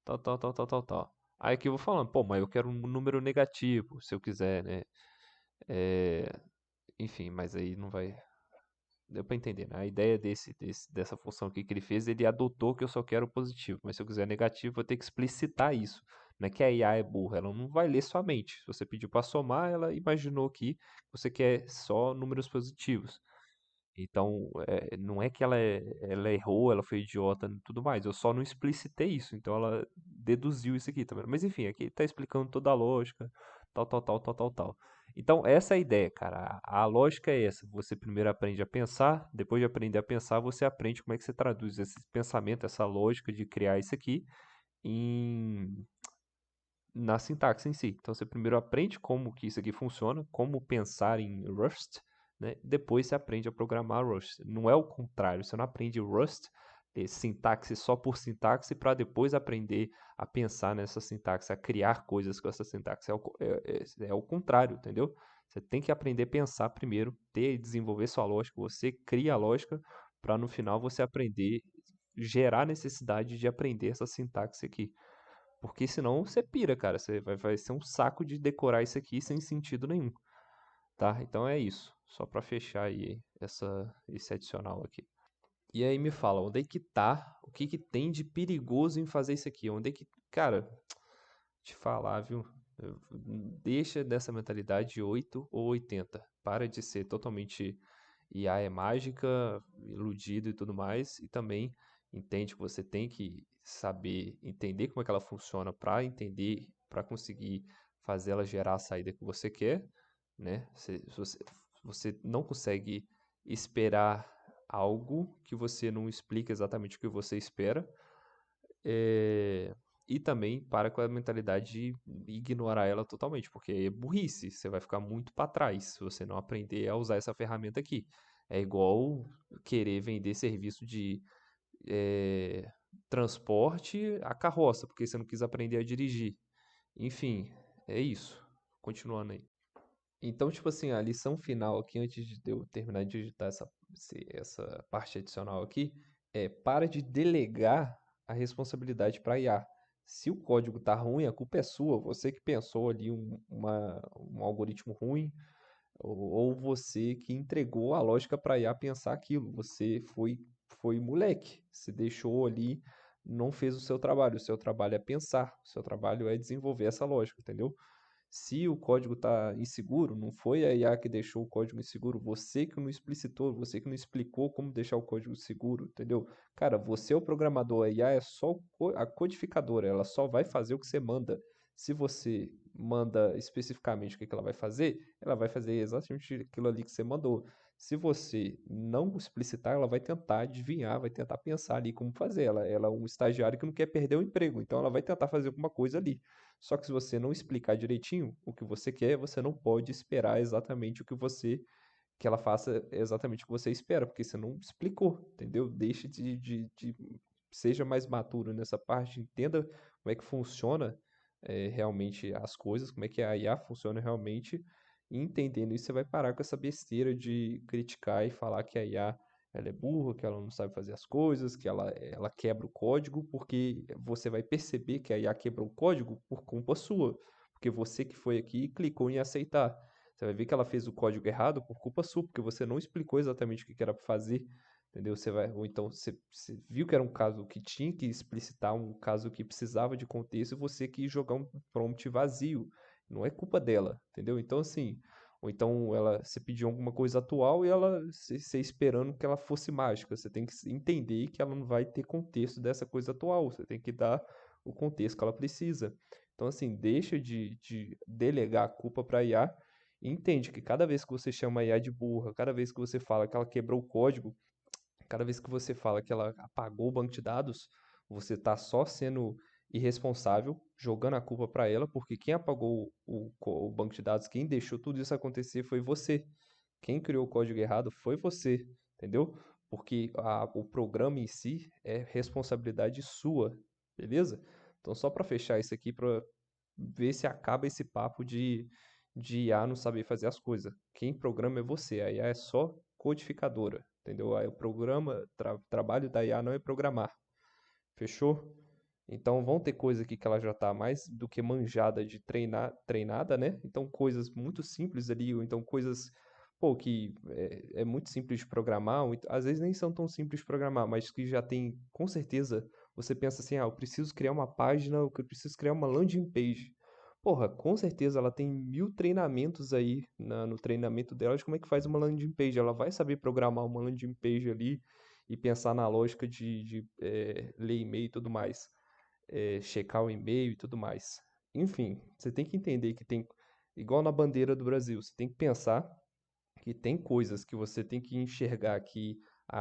B: tal, tal, tal, tal, tal, tal. Aí aqui eu vou falando, pô, mas eu quero um número negativo, se eu quiser, né? É, enfim, mas aí não vai. Deu pra entender, né? A ideia dessa função aqui que ele fez, ele adotou que eu só quero positivo. Mas se eu quiser negativo, eu vou ter que explicitar isso. Não é que a IA é burra, ela não vai ler somente. Se você pediu para somar, ela imaginou que você quer só números positivos. Então, não é que ela errou, ela foi idiota e tudo mais. Eu só não explicitei isso. Então, ela deduziu isso aqui também. Mas, enfim, aqui está explicando toda a lógica, tal, tal, tal, tal, tal, tal. Então, essa é a ideia, cara. A lógica é essa. Você primeiro aprende a pensar, depois de aprender a pensar, você aprende como é que você traduz esse pensamento, essa lógica de criar isso aqui em na sintaxe em si. Então você primeiro aprende como que isso aqui funciona, como pensar em Rust, né? Depois você aprende a programar Rust. Não é o contrário, você não aprende Rust, sintaxe só por sintaxe, para depois aprender a pensar nessa sintaxe, a criar coisas com essa sintaxe. É o contrário, entendeu? Você tem que aprender a pensar primeiro, ter e desenvolver sua lógica, você cria a lógica, para no final você aprender, gerar necessidade de aprender essa sintaxe aqui. Porque senão você pira, cara. Vai ser um saco de decorar isso aqui sem sentido nenhum, tá? Então é isso. Só pra fechar aí esse adicional aqui. E aí me fala, onde é que tá? O que que tem de perigoso em fazer isso aqui? Onde é que, cara, te falar, viu? Deixa dessa mentalidade 8 ou 80. Para de ser totalmente IA é mágica, iludido e tudo mais. E também entende que você tem que saber entender como é que ela funciona para entender, para conseguir fazer ela gerar a saída que você quer, né? Se você não consegue esperar algo que você não explica exatamente o que você espera, e também para com a mentalidade de ignorar ela totalmente, porque é burrice, você vai ficar muito para trás se você não aprender a usar essa ferramenta aqui. É igual querer vender serviço de eh, transporte a carroça, porque você não quis aprender a dirigir. Enfim, é isso. Continuando aí. Então, tipo assim, a lição final aqui, antes de eu terminar de digitar essa parte adicional aqui, é para de delegar a responsabilidade para IA. Se o código tá ruim, a culpa é sua. Você que pensou ali um algoritmo ruim, ou você que entregou a lógica para a IA pensar aquilo. Você foi moleque. Você deixou ali, não fez o seu trabalho. O seu trabalho é pensar. O seu trabalho é desenvolver essa lógica, entendeu? Se o código está inseguro, não foi a IA que deixou o código inseguro, você que não explicitou, você que não explicou como deixar o código seguro, entendeu? Cara, você é o programador, a IA é só a codificadora, ela só vai fazer o que você manda. Se você manda especificamente o que ela vai fazer, ela vai fazer exatamente aquilo ali que você mandou. Se você não explicitar, ela vai tentar adivinhar, vai tentar pensar ali como fazer. Ela é um estagiário que não quer perder o emprego, então ela vai tentar fazer alguma coisa ali. Só que se você não explicar direitinho o que você quer, você não pode esperar exatamente o que ela faça exatamente o que você espera, porque você não explicou, entendeu? Deixe seja mais maturo nessa parte, entenda como é que funciona realmente as coisas, como é que a IA funciona realmente, e entendendo isso, você vai parar com essa besteira de criticar e falar que a IA ela é burra, que ela não sabe fazer as coisas, que ela quebra o código, porque você vai perceber que a IA quebrou o código por culpa sua, porque você que foi aqui e clicou em aceitar. Você vai ver que ela fez o código errado por culpa sua, porque você não explicou exatamente o que era para fazer, entendeu? Ou então você viu que era um caso que tinha que explicitar, um caso que precisava de contexto, e você quis jogar um prompt vazio. Não é culpa dela, entendeu? Então, assim, ou então você pediu alguma coisa atual e você esperando que ela fosse mágica. Você tem que entender que ela não vai ter contexto dessa coisa atual. Você tem que dar o contexto que ela precisa. Então, assim, deixa de delegar a culpa para a IA e entende que cada vez que você chama a IA de burra, cada vez que você fala que ela quebrou o código, cada vez que você fala que ela apagou o banco de dados, você está só sendo irresponsável, jogando a culpa para ela, porque quem apagou o banco de dados, quem deixou tudo isso acontecer foi você. Quem criou o código errado foi você, entendeu? Porque o programa em si é responsabilidade sua, beleza? Então, só para fechar isso aqui, para ver se acaba esse papo de IA não saber fazer as coisas. Quem programa é você, a IA é só codificadora, entendeu? Aí o trabalho da IA não é programar, fechou? Então vão ter coisa aqui que ela já está mais do que manjada de treinada, né? Então coisas muito simples ali, ou então coisas, pô, que é muito simples de programar, às vezes nem são tão simples de programar, mas que já tem, com certeza, você pensa assim, eu preciso criar uma página, eu preciso criar uma landing page. Porra, com certeza ela tem 1000 treinamentos aí no treinamento dela de como é que faz uma landing page. Ela vai saber programar uma landing page ali e pensar na lógica de ler e-mail e tudo mais, checar o e-mail e tudo mais. Enfim, você tem que entender que tem, igual na bandeira do Brasil, você tem que pensar que tem coisas que você tem que enxergar que,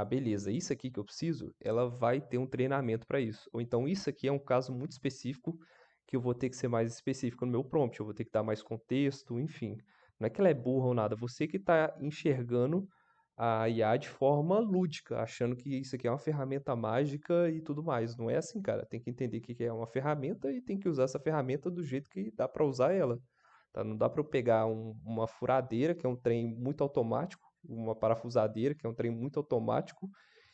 B: beleza, isso aqui que eu preciso, ela vai ter um treinamento para isso. Ou então, isso aqui é um caso muito específico que eu vou ter que ser mais específico no meu prompt, eu vou ter que dar mais contexto, enfim. Não é que ela é burra ou nada, você que está enxergando a IA de forma lúdica, achando que isso aqui é uma ferramenta mágica e tudo mais. Não é assim, cara. Tem que entender que é uma ferramenta e tem que usar essa ferramenta do jeito que dá para usar ela. Tá? Não dá para eu pegar uma furadeira, que é um trem muito automático, uma parafusadeira, que é um trem muito automático,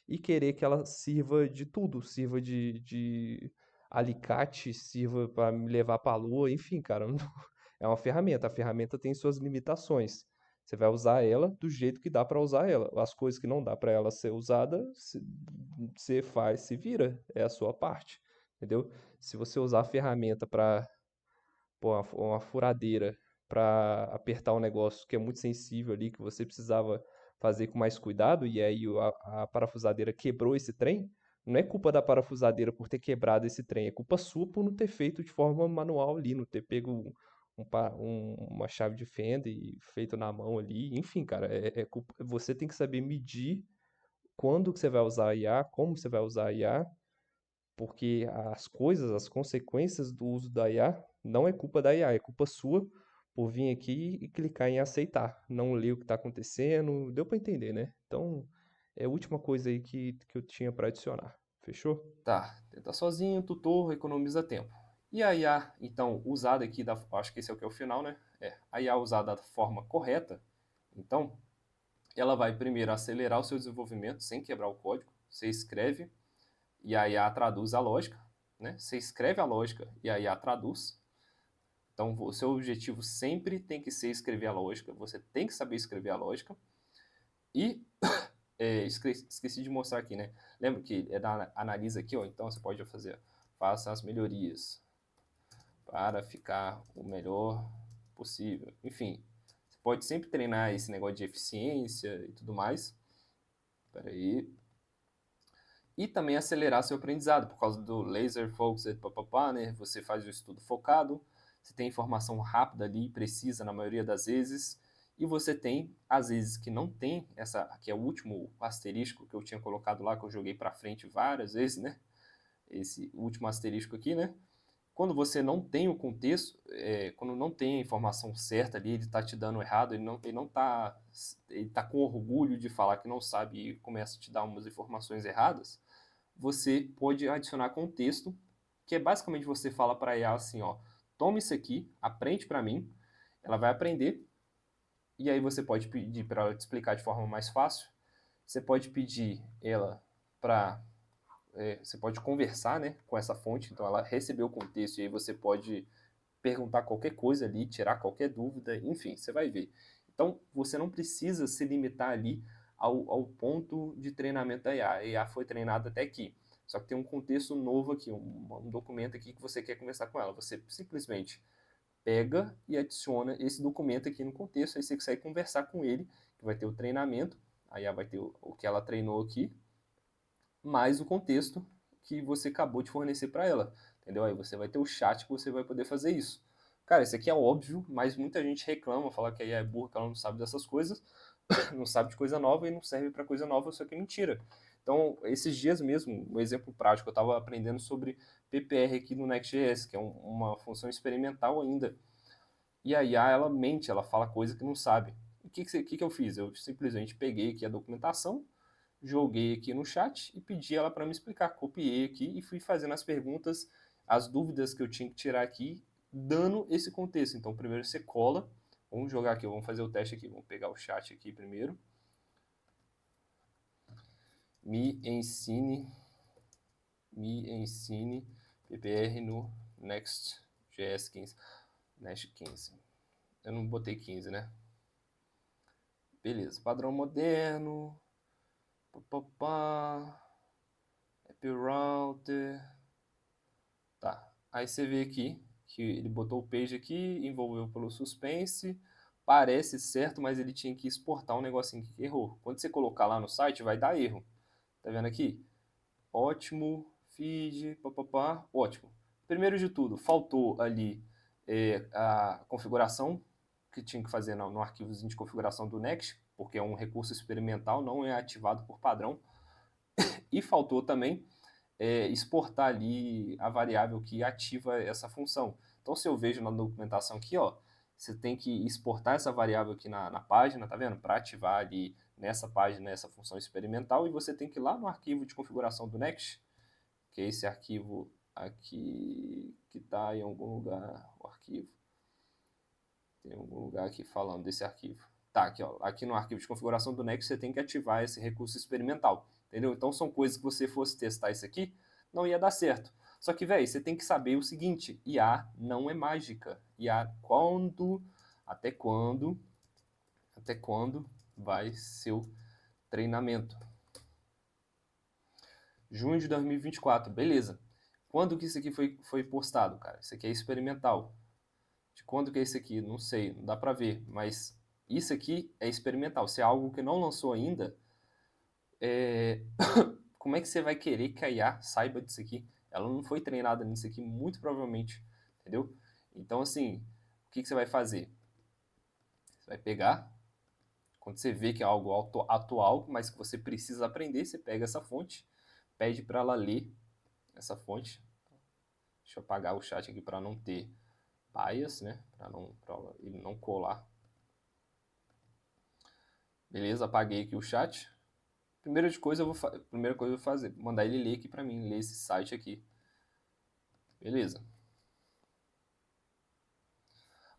B: e querer que ela sirva de tudo, sirva de alicate, sirva para me levar para a lua, enfim, cara, é uma ferramenta. A ferramenta tem suas limitações. Você vai usar ela do jeito que dá para usar ela. As coisas que não dá para ela ser usada, você faz, se vira, é a sua parte, entendeu? Se você usar a ferramenta para pô, uma furadeira para apertar um negócio que é muito sensível ali, que você precisava fazer com mais cuidado, e aí a parafusadeira quebrou esse trem, não é culpa da parafusadeira por ter quebrado esse trem, é culpa sua por não ter feito de forma manual ali, não ter pego uma chave de fenda e feito na mão ali, enfim, cara, você tem que saber medir quando que você vai usar a IA, como você vai usar a IA, porque as coisas, as consequências do uso da IA não é culpa da IA, é culpa sua por vir aqui e clicar em aceitar, não ler o que está acontecendo, deu para entender, né? Então, é a última coisa aí que eu tinha para adicionar. Fechou?
A: Tá, tenta sozinho, tutor, economiza tempo. E a IA, então, usada aqui, acho que esse é o que é o final, né? A IA usada da forma correta, então, ela vai primeiro acelerar o seu desenvolvimento sem quebrar o código. Você escreve e a IA traduz a lógica, né? Você escreve a lógica e a IA traduz. Então, o seu objetivo sempre tem que ser escrever a lógica. Você tem que saber escrever a lógica. E esqueci de mostrar aqui, né? Lembra que é da analisa aqui, ó. Então você pode faça as melhorias para ficar o melhor possível. Enfim, você pode sempre treinar esse negócio de eficiência e tudo mais. Espera aí. E também acelerar seu aprendizado, por causa do laser focused, papapá, né? Você faz o estudo focado, você tem informação rápida ali, precisa na maioria das vezes, e você tem, às vezes, que não tem, essa aqui é o último asterisco que eu tinha colocado lá, que eu joguei para frente várias vezes, né? Esse último asterisco aqui, né? Quando você não tem o contexto, quando não tem a informação certa ali, ele está te dando errado, ele tá com orgulho de falar que não sabe e começa a te dar umas informações erradas, você pode adicionar contexto, que é basicamente você fala para a IA assim, ó, toma isso aqui, aprende para mim, ela vai aprender, e aí você pode pedir para ela te explicar de forma mais fácil, você pode pedir ela para... você pode conversar, né, com essa fonte, então ela recebeu o contexto, e aí você pode perguntar qualquer coisa ali, tirar qualquer dúvida, enfim, você vai ver. Então, você não precisa se limitar ali ao ponto de treinamento da IA. A IA foi treinada até aqui. Só que tem um contexto novo aqui, um documento aqui que você quer conversar com ela. Você simplesmente pega e adiciona esse documento aqui no contexto, aí você consegue conversar com ele, que vai ter o treinamento, a IA vai ter o que ela treinou aqui, mais o contexto que você acabou de fornecer para ela, entendeu? Aí você vai ter o chat que você vai poder fazer isso. Cara, isso aqui é óbvio, mas muita gente reclama, fala que a IA é burra, que ela não sabe dessas coisas, não sabe de coisa nova e não serve para coisa nova, só que é mentira. Então, esses dias mesmo, um exemplo prático, eu estava aprendendo sobre PPR aqui no Next.js, que é uma função experimental ainda. E a IA, ela mente, ela fala coisa que não sabe. O que eu fiz? Eu simplesmente peguei aqui a documentação, joguei aqui no chat e pedi ela para me explicar. Copiei aqui e fui fazendo as perguntas, as dúvidas que eu tinha que tirar aqui, dando esse contexto. Então, primeiro você cola. Vamos jogar aqui, vamos fazer o teste aqui. Vamos pegar o chat aqui primeiro. Me ensine PPR no Next.js 15. Next 15. Eu não botei 15, né? Beleza. Padrão moderno. App Router. Tá. Aí você vê aqui que ele botou o page aqui, envolveu pelo suspense. Parece certo, mas ele tinha que exportar um negocinho que errou. Quando você colocar lá no site, vai dar erro. Tá vendo aqui? Ótimo, feed, papapá, ótimo. Primeiro de tudo, faltou ali a configuração que tinha que fazer no arquivozinho de configuração do Next, porque é um recurso experimental, não é ativado por padrão. E faltou também exportar ali a variável que ativa essa função. Então, se eu vejo na documentação aqui, ó, você tem que exportar essa variável aqui na página, tá vendo? Para ativar ali nessa página essa função experimental, e você tem que ir lá no arquivo de configuração do Next, que é esse arquivo aqui que está em algum lugar, o arquivo. Tem algum lugar aqui falando desse arquivo. Tá, aqui, ó, aqui no arquivo de configuração do Next você tem que ativar esse recurso experimental, entendeu? Então são coisas que você fosse testar isso aqui, não ia dar certo. Só que, velho, você tem que saber o seguinte, IA não é mágica. IA até quando vai ser o treinamento? Junho de 2024, beleza. Quando que isso aqui foi postado, cara? Isso aqui é experimental. De quando que é isso aqui? Não sei, não dá pra ver, mas isso aqui é experimental. Se é algo que não lançou ainda, como é que você vai querer que a IA saiba disso aqui? Ela não foi treinada nisso aqui, muito provavelmente, entendeu? Então, assim, o que você vai fazer? Você vai pegar, quando você vê que é algo atual, mas que você precisa aprender, você pega essa fonte, pede para ela ler essa fonte. Deixa eu apagar o chat aqui para não ter bias, né? Para ele não colar. Beleza, apaguei aqui o chat. Primeira coisa eu vou fazer, mandar ele ler aqui para mim, ler esse site aqui. Beleza.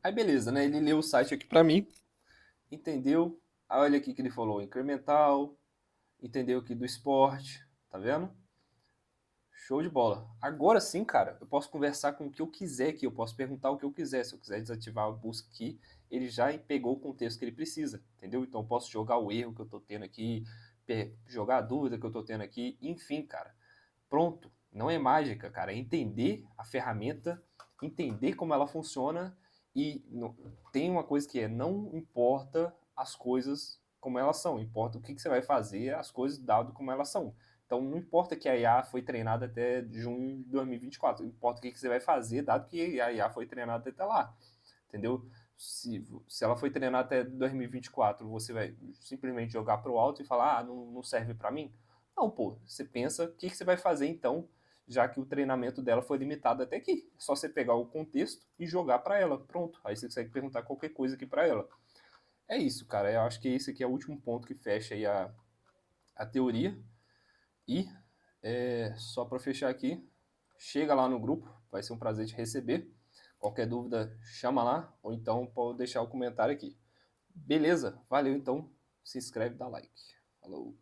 A: Aí beleza, né? Ele leu o site aqui para mim, entendeu? Aí olha aqui que ele falou incremental, entendeu aqui do esporte, tá vendo? Show de bola. Agora sim, cara, eu posso conversar com o que eu quiser aqui, eu posso perguntar o que eu quiser. Se eu quiser desativar a busca aqui, ele já pegou o contexto que ele precisa, entendeu? Então eu posso jogar o erro que eu tô tendo aqui, jogar a dúvida que eu tô tendo aqui, enfim, cara. Pronto. Não é mágica, cara. É entender a ferramenta, entender como ela funciona e tem uma coisa que é, não importa as coisas como elas são, importa o que você vai fazer, as coisas dado como elas são. Então não importa que a IA foi treinada até junho de 2024, importa o que você vai fazer, dado que a IA foi treinada até lá, entendeu? Se ela foi treinada até 2024, você vai simplesmente jogar pro alto e falar, ah, não serve para mim? Não, pô, você pensa o que você vai fazer então, já que o treinamento dela foi limitado até aqui. É só você pegar o contexto e jogar para ela, pronto. Aí você consegue perguntar qualquer coisa aqui para ela. É isso, cara. Eu acho que esse aqui é o último ponto que fecha aí a teoria. E só para fechar aqui, chega lá no grupo, vai ser um prazer te receber. Qualquer dúvida, chama lá, ou então pode deixar o comentário aqui. Beleza? Valeu então. Se inscreve, dá like. Falou.